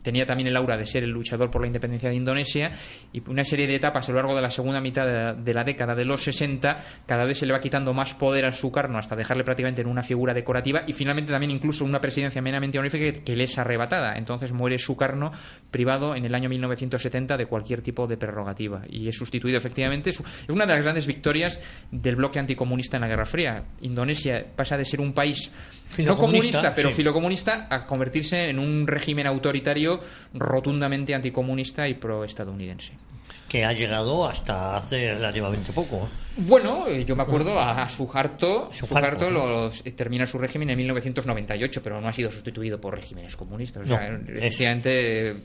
S5: Tenía también el aura de ser el luchador por la independencia de Indonesia, y una serie de etapas a lo largo de la segunda mitad de la década de los 60, cada vez se le va quitando más poder a Sukarno hasta dejarle prácticamente en una figura decorativa, y finalmente también incluso una presidencia meramente honorífica que le es arrebatada. Entonces muere Sukarno privado en el año 1970 de cualquier tipo de prerrogativa, y es sustituido efectivamente. Es una de las grandes victorias del bloque anticomunista en la Guerra Fría. Indonesia pasa de ser un país no comunista, pero
S3: sí,
S5: filocomunista, a convertirse en un régimen autoritario rotundamente anticomunista y proestadounidense.
S3: Que ha llegado hasta hace relativamente poco.
S5: Bueno, yo me acuerdo a Suharto. Suharto
S3: ¿no?
S5: Termina su régimen en 1998, pero no ha sido sustituido por regímenes comunistas. O sea,
S3: No,
S5: efectivamente,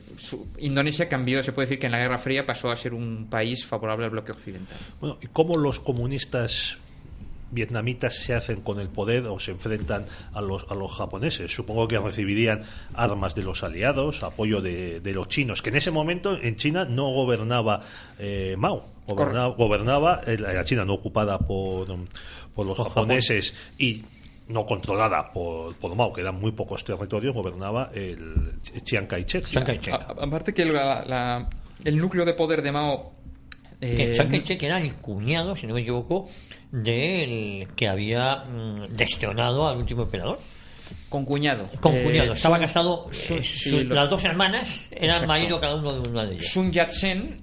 S5: Indonesia cambió, se puede decir que en la Guerra Fría pasó a ser un país favorable al bloque occidental.
S4: Bueno, ¿y cómo los comunistas vietnamitas se hacen con el poder o se enfrentan a los japoneses? Supongo que recibirían armas de los aliados, apoyo de los chinos, que en ese momento en China no gobernaba Mao, gobernaba la China no ocupada por los japoneses y no controlada por Mao, que eran muy pocos territorios, gobernaba el Chiang Kai-shek.
S5: Aparte que el núcleo de poder de Mao...
S3: Chiang Kai-shek era el cuñado, si no me equivoco, del que había desterrado al último emperador.
S5: Con cuñado.
S3: Estaba casado.
S5: Sí,
S3: las dos hermanas eran
S5: Exacto.
S3: marido cada uno de una de ellas.
S5: Sun Yat-sen,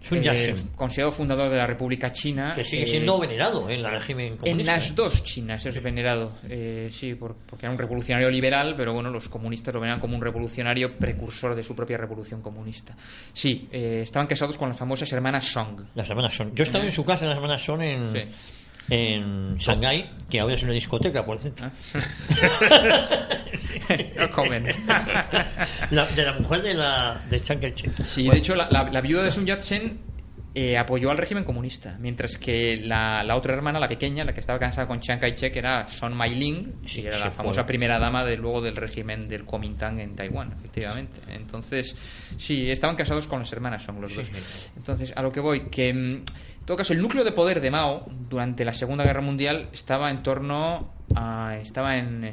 S5: considerado fundador de la República China.
S3: Que sigue siendo venerado en el régimen comunista.
S5: En las dos Chinas es venerado. Sí, porque era un revolucionario liberal, pero bueno, los comunistas lo venían como un revolucionario precursor de su propia revolución comunista. Sí, estaban casados con las famosas hermanas Song.
S3: Las hermanas Song. Yo estaba en su casa, las hermanas Song, en Shanghái, que ahora es una discoteca, por cierto.
S5: No comen.
S3: De la mujer de Chiang Kai-shek.
S5: Sí, de hecho, la viuda de Sun Yat-sen apoyó al régimen comunista, mientras que la otra hermana, la pequeña, la que estaba casada con Chiang Kai-shek, era Son Mai-ling, y era la famosa primera dama luego del régimen del Kuomintang en Taiwán, efectivamente. Entonces, sí, estaban casados con las hermanas, son los dos. Entonces, a lo que voy, que en todo caso, el núcleo de poder de Mao durante la Segunda Guerra Mundial estaba en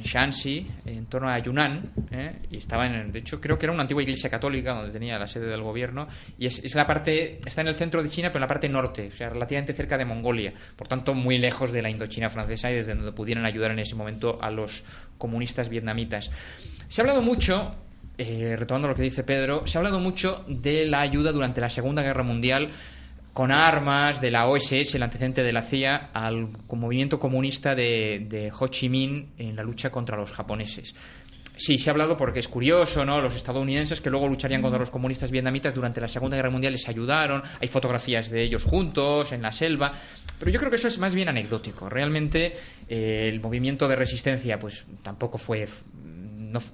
S5: Shanxi, en torno a Yunnan, y de hecho creo que era una antigua iglesia católica donde tenía la sede del gobierno, y está en el centro de China, pero en la parte norte, o sea, relativamente cerca de Mongolia, por tanto muy lejos de la Indochina francesa y desde donde pudieran ayudar en ese momento a los comunistas vietnamitas. Se ha hablado mucho, retomando lo que dice Pedro, se ha hablado mucho de la ayuda durante la Segunda Guerra Mundial con armas de la OSS, el antecedente de la CIA, al movimiento comunista de Ho Chi Minh en la lucha contra los japoneses. Sí, se ha hablado porque es curioso, ¿no? Los estadounidenses que luego lucharían contra los comunistas vietnamitas durante la Segunda Guerra Mundial les ayudaron, hay fotografías de ellos juntos en la selva, pero yo creo que eso es más bien anecdótico. Realmente el movimiento de resistencia pues tampoco fue...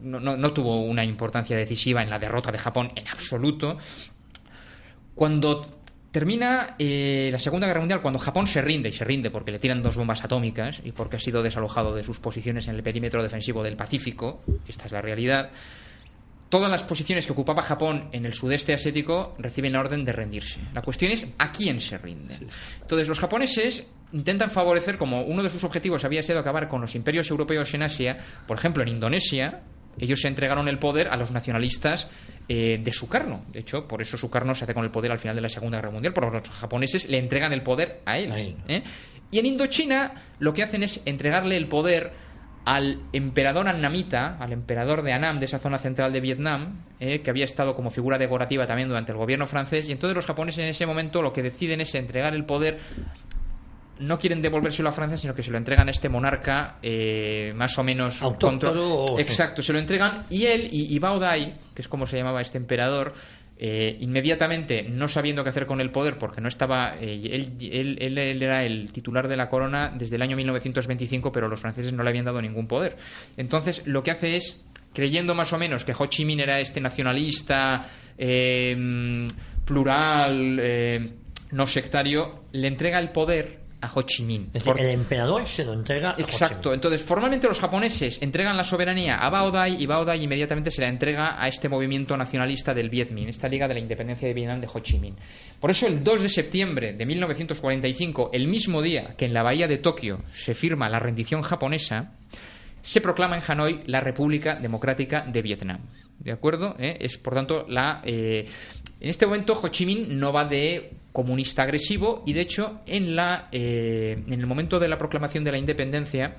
S5: No tuvo una importancia decisiva en la derrota de Japón en absoluto. Cuando termina la Segunda Guerra Mundial, cuando Japón se rinde, y se rinde porque le tiran 2 bombas atómicas y porque ha sido desalojado de sus posiciones en el perímetro defensivo del Pacífico, esta es la realidad, todas las posiciones que ocupaba Japón en el sudeste asiático reciben la orden de rendirse. La cuestión es ¿a quién se rinde? Entonces los japoneses intentan favorecer, como uno de sus objetivos había sido acabar con los imperios europeos en Asia, por ejemplo en Indonesia, ellos se entregaron el poder a los nacionalistas de Sukarno. De hecho, por eso Sukarno se hace con el poder al final de la Segunda Guerra Mundial, porque los japoneses le entregan el poder a él. Y en Indochina lo que hacen es entregarle el poder al emperador annamita, al emperador de Annam, de esa zona central de Vietnam, que había estado como figura decorativa también durante el gobierno francés, y entonces los japoneses en ese momento lo que deciden es entregar el poder. No quieren devolvérselo a Francia, sino que se lo entregan a este monarca más o menos
S3: autóctono.
S5: Exacto, se lo entregan, y él y Bao Dai, que es como se llamaba este emperador, inmediatamente, no sabiendo qué hacer con el poder, porque no estaba él era el titular de la corona desde el año 1925, pero los franceses no le habían dado ningún poder. Entonces lo que hace es, creyendo más o menos que Ho Chi Minh era este nacionalista plural, no sectario, le entrega el poder a Ho Chi Minh.
S3: Es decir, el emperador se lo entrega a Ho Chi Minh.
S5: Exacto. Entonces, formalmente los japoneses entregan la soberanía a Bao Dai, y Bao Dai inmediatamente se la entrega a este movimiento nacionalista del Viet Minh, esta Liga de la Independencia de Vietnam de Ho Chi Minh. Por eso, el 2 de septiembre de 1945, el mismo día que en la bahía de Tokio se firma la rendición japonesa, se proclama en Hanoi la República Democrática de Vietnam. ¿De acuerdo? Es, por tanto, en este momento Ho Chi Minh no va de comunista agresivo, y de hecho en el momento de la proclamación de la independencia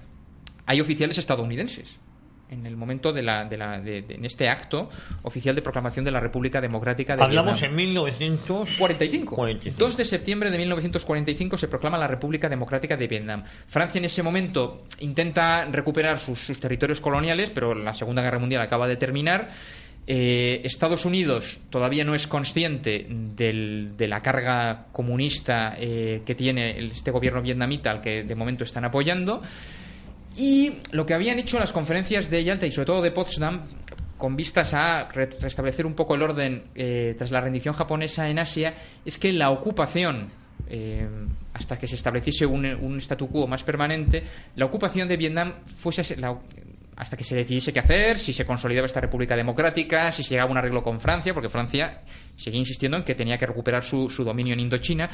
S5: hay oficiales estadounidenses. En el momento en este acto oficial de proclamación de la República Democrática de
S3: Hablamos
S5: Vietnam.
S3: en 1945.
S5: 2 de septiembre de 1945 se proclama la República Democrática de Vietnam. Francia en ese momento intenta recuperar sus territorios coloniales, pero la Segunda Guerra Mundial acaba de terminar. Estados Unidos todavía no es consciente de la carga comunista que tiene este gobierno vietnamita, al que de momento están apoyando. Y lo que habían hecho en las conferencias de Yalta y sobre todo de Potsdam, con vistas a restablecer un poco el orden tras la rendición japonesa en Asia, es que la ocupación, hasta que se estableciese un statu quo más permanente, la ocupación de Vietnam fuese hasta que se decidiese qué hacer, si se consolidaba esta República Democrática, si se llegaba a un arreglo con Francia, porque Francia seguía insistiendo en que tenía que recuperar su dominio en Indochina.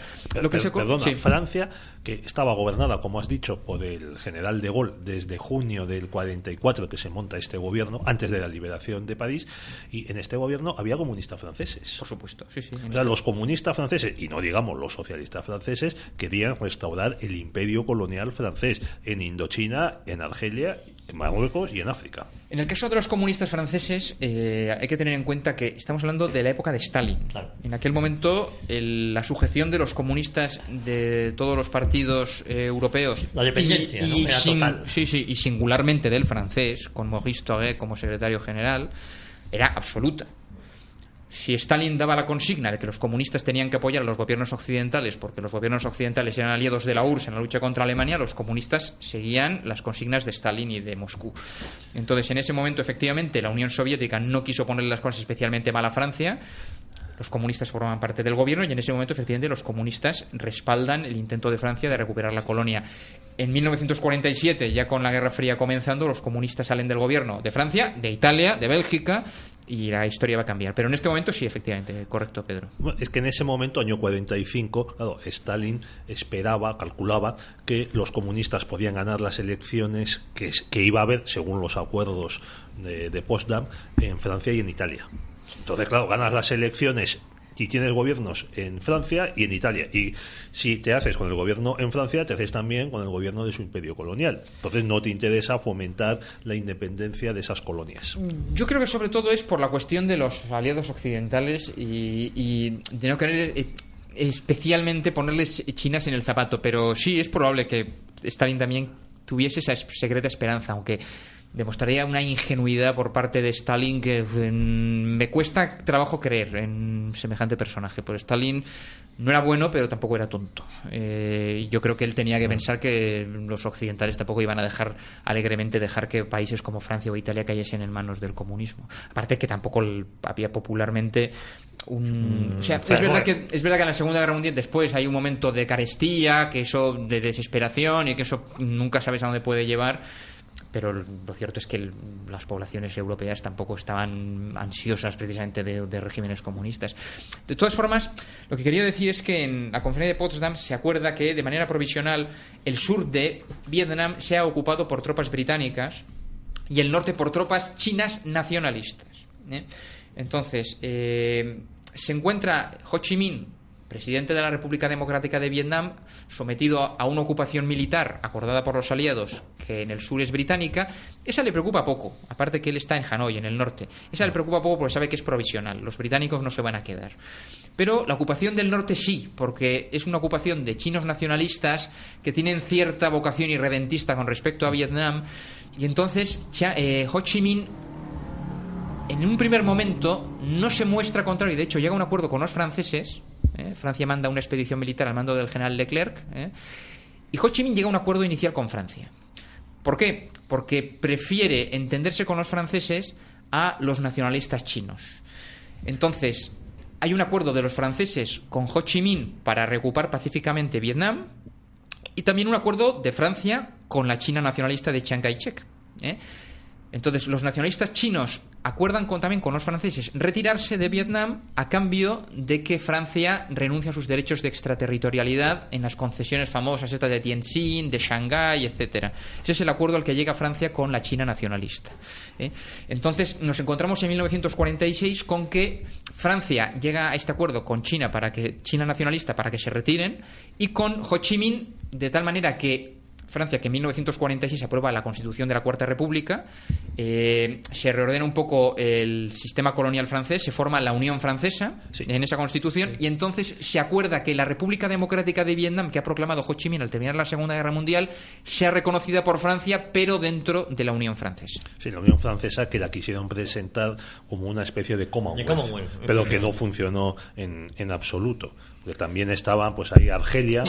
S4: Francia, que estaba gobernada, como has dicho, por el general de Gaulle desde junio del 44, que se monta este gobierno, antes de la liberación de París, y en este gobierno había comunistas franceses.
S5: Por supuesto, sí.
S4: Los comunistas franceses, y no digamos los socialistas franceses, querían restaurar el imperio colonial francés en Indochina, en Argelia, en Marruecos y en África.
S5: En el caso de los comunistas franceses, hay que tener en cuenta que estamos hablando de la época de Stalin.
S3: Claro.
S5: En aquel momento, la sujeción de los comunistas de todos los partidos europeos,
S3: la dependencia, era total.
S5: Y singularmente del francés, con Maurice Thorez como secretario general, era absoluta. Si Stalin daba la consigna de que los comunistas tenían que apoyar a los gobiernos occidentales porque los gobiernos occidentales eran aliados de la URSS en la lucha contra Alemania, los comunistas seguían las consignas de Stalin y de Moscú. Entonces, en ese momento, efectivamente, la Unión Soviética no quiso ponerle las cosas especialmente mal a Francia. Los comunistas formaban parte del gobierno y en ese momento, efectivamente, los comunistas respaldan el intento de Francia de recuperar la colonia. En 1947, ya con la Guerra Fría comenzando, los comunistas salen del gobierno de Francia, de Italia, de Bélgica, y la historia va a cambiar. Pero en este momento sí, efectivamente, correcto, Pedro.
S4: Bueno, es que en ese momento, año 45, claro, Stalin calculaba que los comunistas podían ganar las elecciones que iba a haber, según los acuerdos de Potsdam, en Francia y en Italia. Entonces, claro, ganas las elecciones y tienes gobiernos en Francia y en Italia. Y si te haces con el gobierno en Francia, te haces también con el gobierno de su imperio colonial. Entonces no te interesa fomentar la independencia de esas colonias.
S5: Yo creo que sobre todo es por la cuestión de los aliados occidentales y de no querer especialmente ponerles chinas en el zapato, pero sí es probable que Stalin también tuviese esa secreta esperanza, aunque demostraría una ingenuidad por parte de Stalin que me cuesta trabajo creer en semejante personaje. Por Stalin no era bueno, pero tampoco era tonto. Yo creo que él tenía que pensar que los occidentales tampoco iban a alegremente dejar que países como Francia o Italia cayesen en manos del comunismo. Aparte que tampoco había popularmente o sea, es verdad que en la Segunda Guerra Mundial después hay un momento de carestía, que eso de desesperación, y que eso nunca sabes a dónde puede llevar. Pero lo cierto es que las poblaciones europeas tampoco estaban ansiosas precisamente de regímenes comunistas. De todas formas, lo que quería decir es que en la conferencia de Potsdam se acuerda que de manera provisional el sur de Vietnam sea ocupado por tropas británicas y el norte por tropas chinas nacionalistas. Entonces, se encuentra Ho Chi Minh, presidente de la República Democrática de Vietnam, sometido a una ocupación militar acordada por los aliados, que en el sur es británica. Esa le preocupa poco, aparte que él está en Hanoi, en el norte. Esa le preocupa poco porque sabe que es provisional, los británicos no se van a quedar. Pero la ocupación del norte sí, porque es una ocupación de chinos nacionalistas que tienen cierta vocación irredentista con respecto a Vietnam, y entonces Ho Chi Minh en un primer momento no se muestra contrario, y de hecho llega a un acuerdo con los franceses. Francia manda una expedición militar al mando del general Leclerc, y Ho Chi Minh llega a un acuerdo inicial con Francia. ¿Por qué? Porque prefiere entenderse con los franceses a los nacionalistas chinos. Entonces, hay un acuerdo de los franceses con Ho Chi Minh para reocupar pacíficamente Vietnam, y también un acuerdo de Francia con la China nacionalista de Chiang Kai-shek. Entonces, los nacionalistas chinos acuerdan también con los franceses retirarse de Vietnam a cambio de que Francia renuncie a sus derechos de extraterritorialidad en las concesiones famosas estas de Tientsin, de Shanghái, etcétera. Ese es el acuerdo al que llega Francia con la China nacionalista. Entonces, nos encontramos en 1946 con que Francia llega a este acuerdo con China nacionalista para que se retiren, y con Ho Chi Minh de tal manera que Francia, que en 1946 aprueba la Constitución de la Cuarta República, se reordena un poco el sistema colonial francés, se forma la Unión Francesa en esa Constitución, y entonces se acuerda que la República Democrática de Vietnam, que ha proclamado Ho Chi Minh al terminar la Segunda Guerra Mundial, sea reconocida por Francia, pero dentro de la Unión Francesa.
S4: Sí, la Unión Francesa, que la quisieron presentar como una especie de Commonwealth, pero que no funcionó en absoluto. Porque también estaba pues ahí Argelia,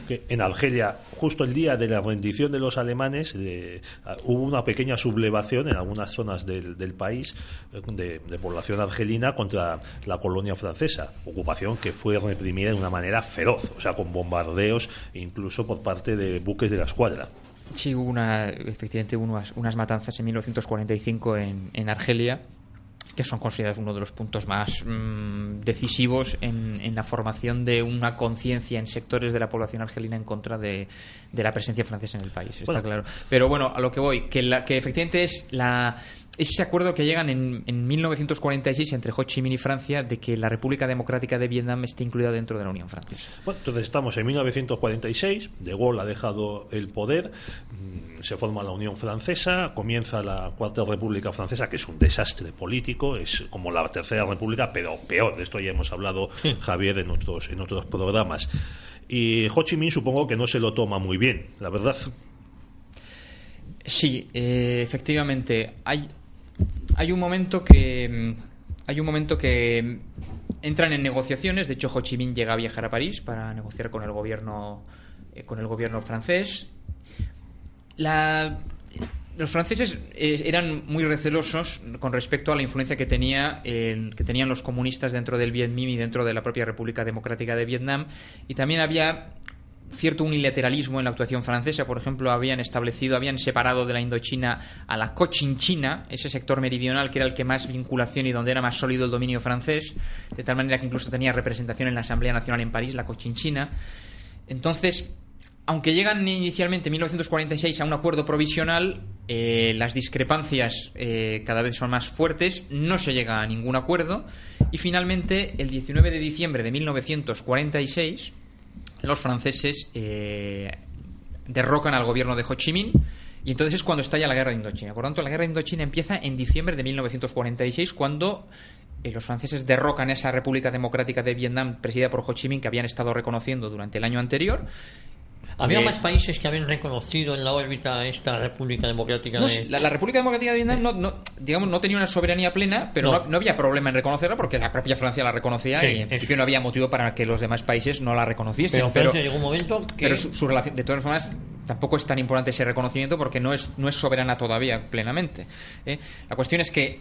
S4: que en Argelia, justo el día de la rendición de los alemanes, hubo una pequeña sublevación en algunas zonas del país de población argelina contra la colonia francesa, ocupación que fue reprimida de una manera feroz, o sea, con bombardeos incluso por parte de buques de la escuadra.
S5: Sí, hubo efectivamente unas matanzas en 1945 en Argelia, que son considerados uno de los puntos más decisivos en la formación de una conciencia en sectores de la población argelina en contra de la presencia francesa en el país, está claro. Pero bueno, a lo que voy, que efectivamente es ese acuerdo que llegan en 1946 entre Ho Chi Minh y Francia de que la República Democrática de Vietnam esté incluida dentro de la Unión Francesa.
S4: Bueno, entonces estamos en 1946, De Gaulle ha dejado el poder, se forma la Unión Francesa, comienza la Cuarta República Francesa, que es un desastre político, es como la Tercera República, pero peor. De esto ya hemos hablado, Javier, en otros programas. Y Ho Chi Minh supongo que no se lo toma muy bien, la verdad.
S5: Sí, efectivamente. Hay un momento que entran en negociaciones. De hecho, Ho Chi Minh llega a viajar a París para negociar con el gobierno francés. Los franceses eran muy recelosos con respecto a la influencia que tenían los comunistas dentro del Viet Minh y dentro de la propia República Democrática de Vietnam, y también había cierto unilateralismo en la actuación francesa. Por ejemplo, habían separado de la Indochina a la Cochinchina, ese sector meridional que era el que más vinculación y donde era más sólido el dominio francés, de tal manera que incluso tenía representación en la Asamblea Nacional en París, la Cochinchina. Entonces, aunque llegan inicialmente en 1946 a un acuerdo provisional, las discrepancias cada vez son más fuertes, no se llega a ningún acuerdo, y finalmente, el 19 de diciembre de 1946, los franceses derrocan al gobierno de Ho Chi Minh, y entonces es cuando estalla la guerra de Indochina. Por tanto, la guerra de Indochina empieza en diciembre de 1946, cuando los franceses derrocan esa República Democrática de Vietnam presidida por Ho Chi Minh, que habían estado reconociendo durante el año anterior.
S3: Había más países que habían reconocido en la órbita esta República Democrática de...
S5: La República Democrática de Vietnam no tenía una soberanía plena, pero no había problema en reconocerla porque la propia Francia la reconocía, y en principio no había motivo para que los demás países no la reconociesen.
S3: Pero llegó un momento que...
S5: Pero su relación, de todas formas, tampoco es tan importante ese reconocimiento porque no es soberana todavía plenamente. La cuestión es que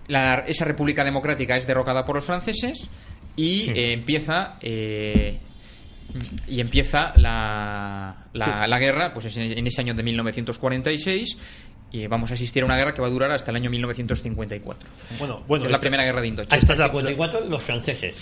S5: esa República Democrática es derrocada por los franceses y empieza la guerra, pues en ese año de 1946, y vamos a asistir a una guerra que va a durar hasta el año 1954.
S4: Bueno,
S5: es la primera guerra de Indochina.
S3: Hasta el 54 los franceses.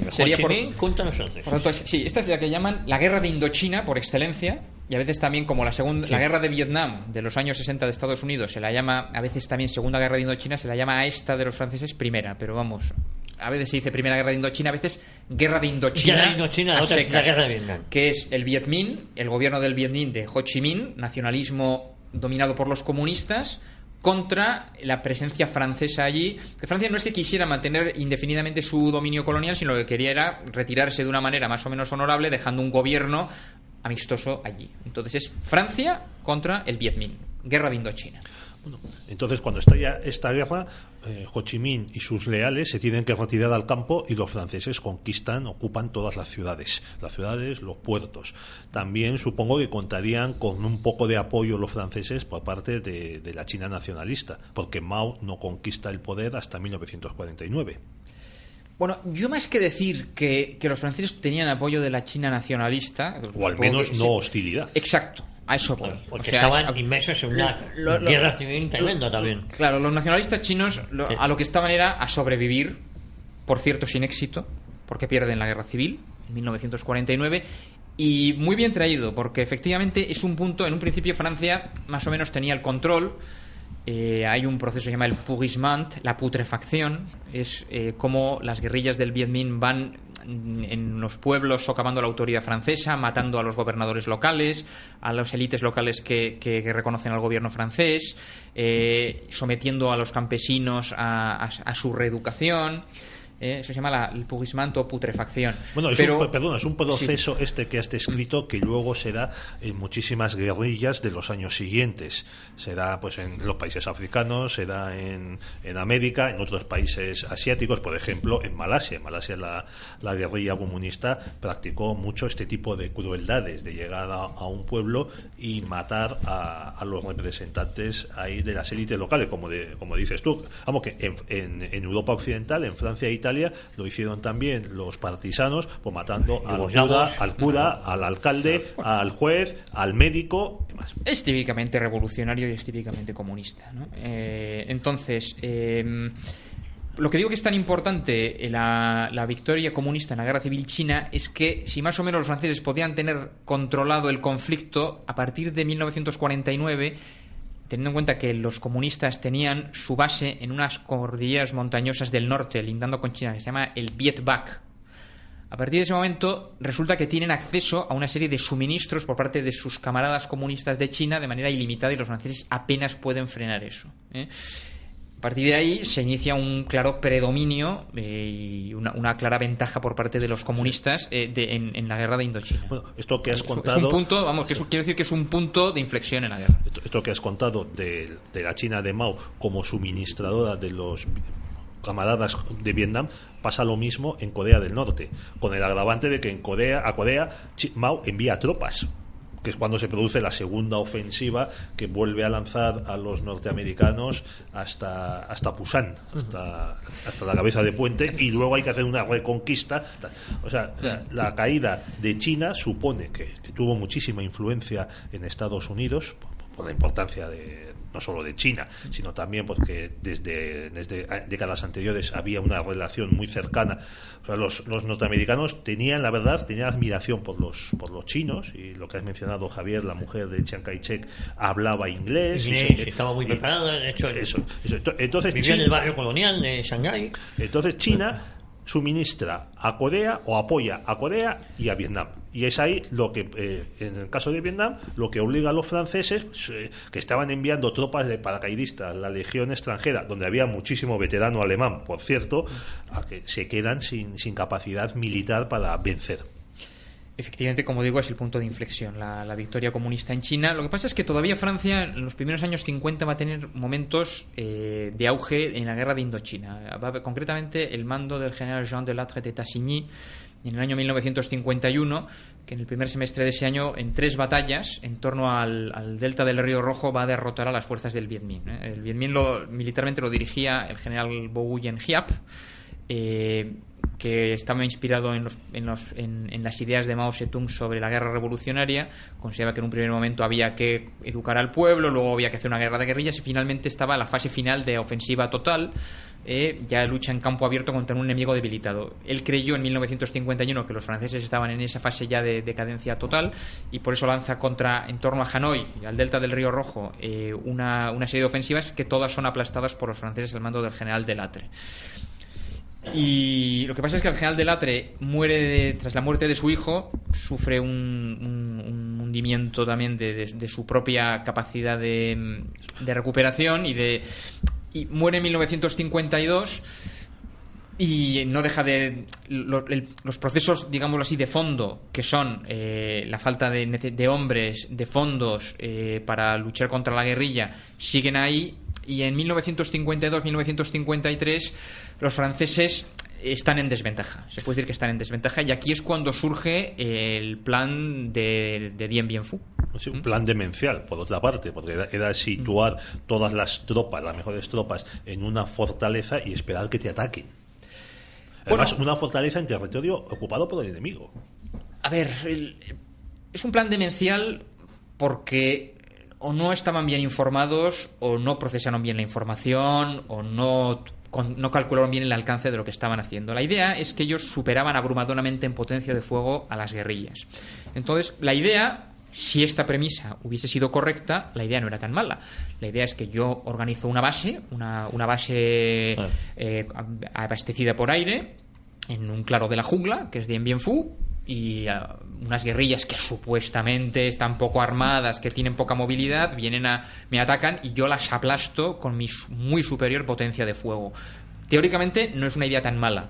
S3: Sería contra los franceses.
S5: Por tanto, sí, esta es la que llaman la guerra de Indochina por excelencia, y a veces también como la guerra de Vietnam de los años 60 de Estados Unidos se la llama a veces también Segunda Guerra de Indochina, se la llama a esta de los franceses primera, pero vamos, a veces se dice Primera Guerra de Indochina, a veces Guerra de Indochina,
S3: la otra es la Guerra de Vietnam,
S5: que es el Viet Minh, el gobierno del Viet Minh de Ho Chi Minh, nacionalismo dominado por los comunistas, contra la presencia francesa allí. Francia no es que quisiera mantener indefinidamente su dominio colonial, sino lo que quería era retirarse de una manera más o menos honorable, dejando un gobierno amistoso allí. Entonces es Francia contra el Viet Minh, Guerra de Indochina.
S4: Bueno, entonces cuando estalla esta guerra, Ho Chi Minh y sus leales se tienen que retirar al campo y los franceses ocupan todas las ciudades, los puertos. También supongo que contarían con un poco de apoyo los franceses por parte de la China nacionalista, porque Mao no conquista el poder hasta 1949.
S5: Bueno, yo más que decir que los franceses tenían apoyo de la China nacionalista,
S4: o al menos no hostilidad.
S5: Exacto. A eso voy.
S3: Porque estaban inmersos en una guerra civil tremenda también.
S5: Claro, los nacionalistas chinos a lo que estaban era a sobrevivir, por cierto sin éxito, porque pierden la guerra civil en 1949, y muy bien traído, porque efectivamente es un punto, en un principio Francia más o menos tenía el control. Hay un proceso que se llama el pourrissement, la putrefacción, es como las guerrillas del Viet Minh van en los pueblos socavando la autoridad francesa, matando a los gobernadores locales, a las élites locales que reconocen al gobierno francés, sometiendo a los campesinos a su reeducación. Eso se llama el pourrissement o putrefacción.
S4: Bueno, es un proceso que has descrito que luego se da en muchísimas guerrillas de los años siguientes. Se da pues en los países africanos, se da en América, en otros países asiáticos, por ejemplo en Malasia. En Malasia la guerrilla comunista practicó mucho este tipo de crueldades, de llegar a un pueblo y matar a los representantes ahí de las élites locales, como dices tú. Vamos, que en Europa Occidental, en Francia e Italia, lo hicieron también los partisanos, pues matando al cura, al alcalde, al juez, al médico y demás.
S5: Es típicamente revolucionario y es típicamente comunista, ¿no? Entonces, lo que digo que es tan importante la victoria comunista en la guerra civil china es que si más o menos los franceses podían tener controlado el conflicto, a partir de 1949, teniendo en cuenta que los comunistas tenían su base en unas cordilleras montañosas del norte, lindando con China, que se llama el Viet Bac. A partir de ese momento resulta que tienen acceso a una serie de suministros por parte de sus camaradas comunistas de China de manera ilimitada, y los franceses apenas pueden frenar eso. A partir de ahí se inicia un claro predominio y una clara ventaja por parte de los comunistas en la guerra de Indochina.
S4: Bueno, esto que has contado...
S5: Es un punto, quiero decir que es un punto de inflexión en la guerra.
S4: Esto que has contado de la China de Mao como suministradora de los camaradas de Vietnam, pasa lo mismo en Corea del Norte, con el agravante de que a Corea Mao envía tropas, que es cuando se produce la segunda ofensiva que vuelve a lanzar a los norteamericanos hasta Pusan, hasta la cabeza de puente, y luego hay que hacer una reconquista. O sea, la caída de China supone que tuvo muchísima influencia en Estados Unidos por la importancia no solo de China, sino también porque desde décadas anteriores había una relación muy cercana. O sea, los norteamericanos tenían admiración por los chinos, y lo que has mencionado, Javier, la mujer de Chiang Kai-shek hablaba inglés.
S3: Estaba muy preparada, de hecho.
S4: Entonces,
S3: vivía en el barrio colonial de Shanghái.
S4: Entonces China suministra a Corea o apoya a Corea y a Vietnam. Y es ahí lo que, en el caso de Vietnam, lo que obliga a los franceses, que estaban enviando tropas de paracaidistas, la Legión extranjera, donde había muchísimo veterano alemán, por cierto, a que se quedan sin capacidad militar para vencer.
S5: Efectivamente, como digo, es el punto de inflexión, la victoria comunista en China. Lo que pasa es que todavía Francia, en los primeros años 50, va a tener momentos de auge en la guerra de Indochina. Concretamente, el mando del general Jean Delattre de Tassigny, en el año 1951, que en el primer semestre de ese año, en 3 batallas en torno al delta del Río Rojo, va a derrotar a las fuerzas del Viet Minh. El Viet Minh militarmente lo dirigía el general Vo Nguyen Giap, que estaba inspirado en las ideas de Mao Zedong sobre la guerra revolucionaria. Consideraba que en un primer momento había que educar al pueblo, luego había que hacer una guerra de guerrillas y finalmente estaba la fase final de ofensiva total, ya lucha en campo abierto contra un enemigo debilitado. Él creyó en 1951 que los franceses estaban en esa fase ya de decadencia total y por eso lanza en torno a Hanoi y al delta del Río Rojo una serie de ofensivas que todas son aplastadas por los franceses al mando del general Delattre. Y lo que pasa es que el general Delattre muere tras la muerte de su hijo, sufre un hundimiento también de su propia capacidad de recuperación y muere en 1952 y no deja los procesos, digámoslo así, de fondo, que son la falta de hombres, de fondos para luchar contra la guerrilla, siguen ahí. Y en 1952-1953 los franceses están en desventaja. Se puede decir que están en desventaja y aquí es cuando surge el plan de Dien Bien Phu.
S4: Sí, un plan demencial, por otra parte, porque era situar todas las tropas, las mejores tropas, en una fortaleza y esperar que te ataquen. Además, una fortaleza en territorio ocupado por el enemigo.
S5: A ver, es un plan demencial porque o no estaban bien informados, o no procesaron bien la información, o no calcularon bien el alcance de lo que estaban haciendo. La idea es que ellos superaban abrumadoramente en potencia de fuego a las guerrillas. Entonces, la idea, si esta premisa hubiese sido correcta, la idea no era tan mala. La idea es que yo organizo una base abastecida por aire, en un claro de la jungla, que es Dien Bien Phu, y unas guerrillas que supuestamente están poco armadas, que tienen poca movilidad, me atacan y yo las aplasto con mi muy superior potencia de fuego. Teóricamente no es una idea tan mala.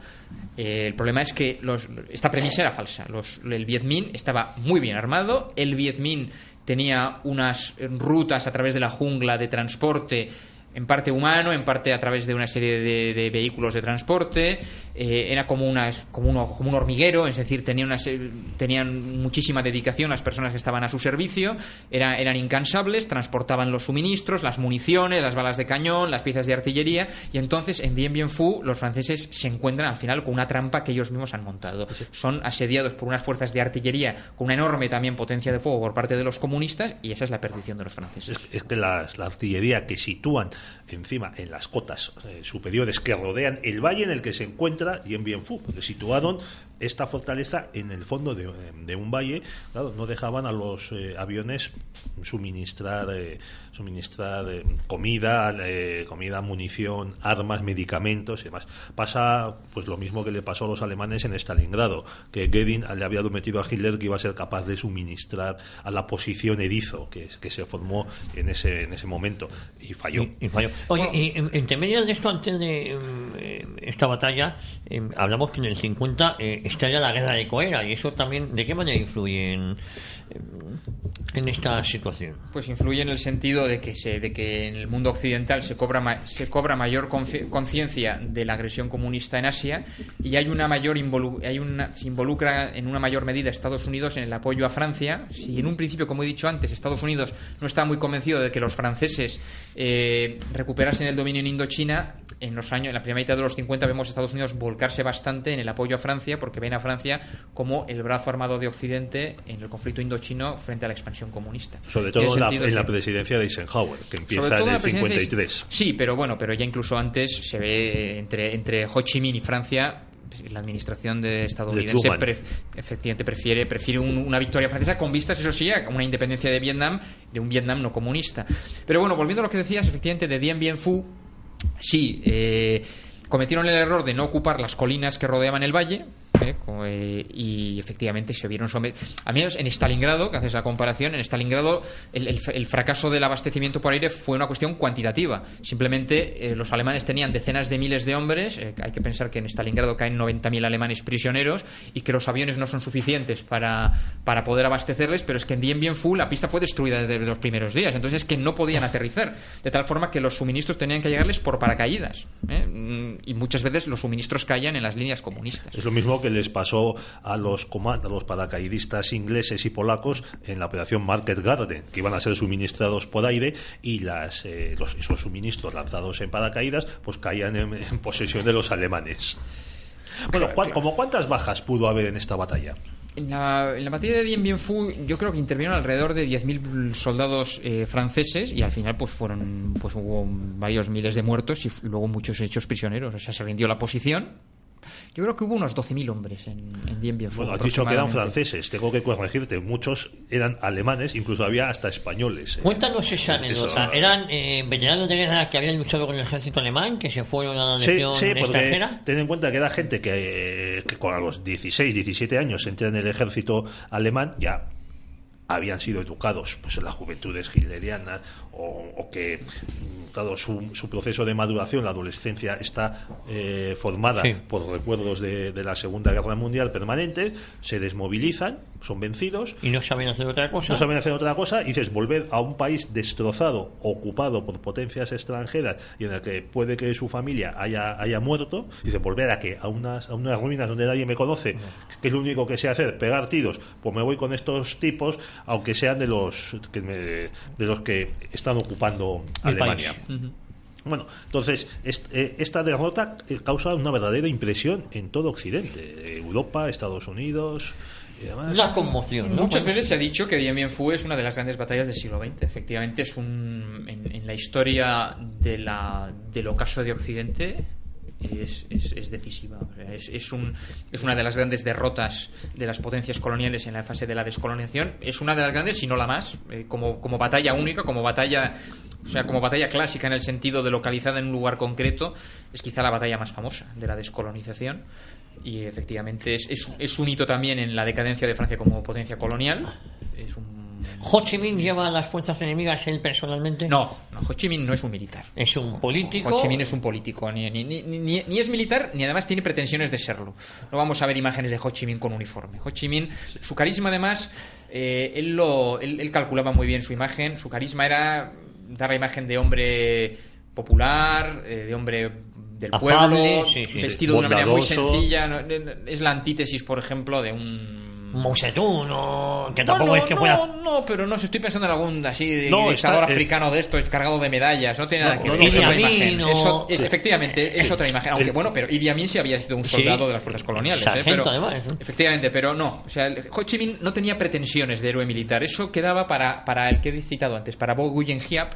S5: El problema es que esta premisa era falsa. El Viet Minh estaba muy bien armado, el Viet Minh tenía unas rutas a través de la jungla de transporte, en parte humano, en parte a través de una serie de vehículos de transporte. Era como un hormiguero, es decir, tenían muchísima dedicación las personas que estaban a su servicio, eran incansables, transportaban los suministros, las municiones, las balas de cañón, las piezas de artillería, y entonces en Dien Bien Phu los franceses se encuentran al final con una trampa que ellos mismos han montado. Son asediados por unas fuerzas de artillería con una enorme también potencia de fuego por parte de los comunistas, y esa es la perdición de los franceses.
S4: Es que la artillería que sitúan encima en las cotas superiores que rodean el valle en el que se encuentra Dien Bien Phu, porque situaron esta fortaleza en el fondo de un valle. Claro, no dejaban a los aviones suministrar comida, munición, armas, medicamentos y demás. Pasa pues lo mismo que le pasó a los alemanes en Stalingrado, que Göring le había prometido a Hitler que iba a ser capaz de suministrar a la posición erizo que se formó en ese momento, y falló.
S3: Oye, y entre medias de esto, antes de esta batalla, hablamos que en el 50 estalla la guerra de Corea, y eso también, ¿de qué manera influye en esta situación?
S5: Pues influye en el sentido de que en el mundo occidental se cobra mayor conciencia de la agresión comunista en Asia, y se involucra en una mayor medida Estados Unidos en el apoyo a Francia. Si en un principio, como he dicho antes, Estados Unidos no estaba muy convencido de que los franceses recuperasen el dominio en Indochina, en la primera mitad de los 50 vemos a Estados Unidos volcarse bastante en el apoyo a Francia, porque ven a Francia como el brazo armado de Occidente en el conflicto indochino frente a la expansión comunista.
S4: Sobre todo en la presidencia de Eisenhower, que empieza en el 53.
S5: Sí, pero ya incluso antes se ve entre Ho Chi Minh y Francia. La administración estadounidense efectivamente prefiere una victoria francesa con vistas, eso sí, a una independencia de Vietnam, de un Vietnam no comunista. Pero bueno, volviendo a lo que decías, efectivamente, de Dien Bien Phu, sí, cometieron el error de no ocupar las colinas que rodeaban el valle, y efectivamente se vieron sometidos. Al menos en Stalingrado, que haces la comparación, en Stalingrado el fracaso del abastecimiento por aire fue una cuestión cuantitativa. Simplemente los alemanes tenían decenas de miles de hombres. Hay que pensar que en Stalingrado caen 90.000 alemanes prisioneros y que los aviones no son suficientes para poder abastecerles, pero es que en Dien Bien Phu la pista fue destruida desde los primeros días, entonces es que no podían aterrizar, de tal forma que los suministros tenían que llegarles por paracaídas, y muchas veces los suministros caían en las líneas comunistas.
S4: Es lo mismo que les pasó a los paracaidistas ingleses y polacos en la operación Market Garden, que iban a ser suministrados por aire, y esos suministros lanzados en paracaídas pues caían en posesión de los alemanes. Bueno, ¿como cuántas bajas pudo haber en esta batalla?
S5: En la batalla de Dien Bien Phu yo creo que intervinieron alrededor de 10.000 soldados franceses, y al final pues hubo varios miles de muertos y luego muchos hechos prisioneros. O sea, se rindió la posición. Yo creo que hubo unos 12.000 hombres en Dien Bien Phu.
S4: Bueno, has dicho que eran franceses, tengo que corregirte, muchos eran alemanes, incluso había hasta españoles.
S3: Cuéntanos esa anécdota. ¿Eran veteranos de guerra que habían luchado con el ejército alemán, que se fueron a la legión extranjera?
S4: Ten en cuenta que era gente que con a los 16, 17 años entra en el ejército alemán, ya habían sido educados pues en las juventudes hitlerianas, o que dado su proceso de maduración, la adolescencia está formada por recuerdos de la Segunda Guerra Mundial permanentes, se desmovilizan, son vencidos
S3: y no saben hacer otra cosa.
S4: Y dices, volver a un país destrozado, ocupado por potencias extranjeras y en el que puede que su familia haya muerto, dices, volver a unas ruinas donde nadie me conoce, que es lo único que sé hacer, pegar tiros, pues me voy con estos tipos, aunque sean de los que están ocupando Alemania. Bueno, entonces esta derrota causa una verdadera impresión en todo Occidente, Europa, Estados Unidos y demás.
S3: Una conmoción, ¿no?
S5: Muchas veces se ha dicho que Dien Bien Phu es una de las grandes batallas del siglo XX. Efectivamente, en la historia del ocaso de Occidente es decisiva. Es una de las grandes derrotas de las potencias coloniales en la fase de la descolonización. Es una de las grandes, si no la más, como batalla única, como batalla clásica en el sentido de localizada en un lugar concreto. Es quizá la batalla más famosa de la descolonización, y efectivamente es un hito también en la decadencia de Francia como potencia colonial.
S3: ¿Ho Chi Minh lleva a las fuerzas enemigas él personalmente?
S5: No, Ho Chi Minh no es un militar.
S3: Es un político.
S5: Ho Chi Minh es un político, ni es militar, ni además tiene pretensiones de serlo. No vamos a ver imágenes de Ho Chi Minh con uniforme. Ho Chi Minh, su carisma además, él calculaba muy bien su imagen. Su carisma era dar la imagen de hombre popular, de hombre del pueblo, vestido de una manera muy sencilla. Es la antítesis, por ejemplo, de un
S3: Mao Zedong, que tampoco es que fuera.
S5: No, pero no, estoy pensando en algún así dictador africano de esto, cargado de medallas. No tiene nada que ver.
S3: Idi Amin,
S5: efectivamente, es otra imagen. Aunque bueno, pero Idi Amin sí había sido un soldado de las fuerzas coloniales.
S3: Sargento, además, ¿no?
S5: Efectivamente, pero no. O sea, Ho Chi Minh no tenía pretensiones de héroe militar. Eso quedaba para el que he citado antes, para Bo Nguyen Giap,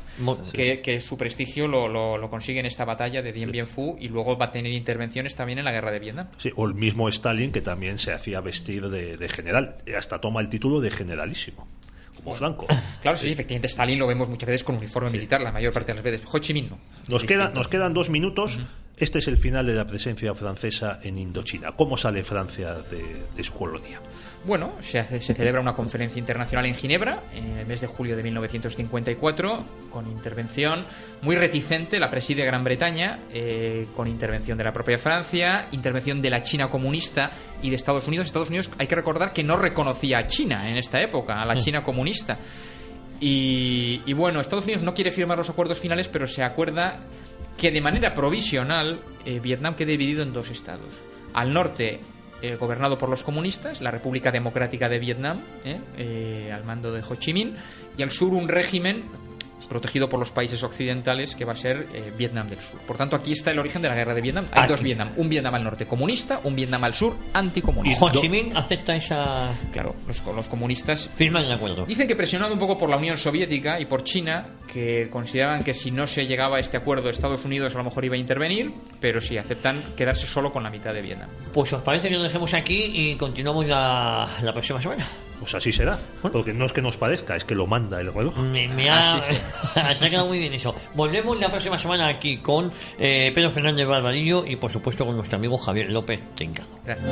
S5: que su prestigio lo consigue en esta batalla de Dien Bien Phu, y luego va a tener intervenciones también en la guerra de Vietnam.
S4: Sí, o el mismo Stalin, que también se hacía vestir de general, hasta toma el título de generalísimo, como Franco.
S5: Claro, sí, efectivamente, Stalin lo vemos muchas veces con uniforme militar, la mayor parte de las veces. Ho Chi Minh no.
S4: Nos quedan 2 minutos. Este es el final de la presencia francesa en Indochina. ¿Cómo sale Francia de su colonia?
S5: Bueno, se celebra una conferencia internacional en Ginebra en el mes de julio de 1954, con intervención muy reticente, la preside Gran Bretaña, con intervención de la propia Francia, intervención de la China comunista y de Estados Unidos. Estados Unidos, hay que recordar que no reconocía a China en esta época, a la China comunista. Y bueno, Estados Unidos no quiere firmar los acuerdos finales, pero se acuerda que de manera provisional Vietnam quede dividido en 2 estados. Al norte, gobernado por los comunistas, la República Democrática de Vietnam, al mando de Ho Chi Minh, y al sur un régimen protegido por los países occidentales, que va a ser Vietnam del Sur. Por tanto, aquí está el origen de la guerra de Vietnam. Hay 2 Vietnam, un Vietnam al norte comunista, un Vietnam al sur anticomunista.
S3: ¿Y Ho Chi Minh acepta esa...?
S5: Claro, los comunistas
S3: firman el acuerdo.
S5: Dicen que presionado un poco por la Unión Soviética y por China, que consideraban que si no se llegaba a este acuerdo, Estados Unidos a lo mejor iba a intervenir, pero sí aceptan quedarse solo con la mitad de Vietnam.
S3: Pues os parece que lo dejemos aquí y continuamos la próxima semana.
S4: pues así será. Porque no es que nos parezca, es que lo manda el reloj.
S3: Me ha quedado muy bien eso. Volvemos la próxima semana aquí con Pedro Fernández Barbadillo y por supuesto con nuestro amigo Javier López Trincado.
S5: Gracias.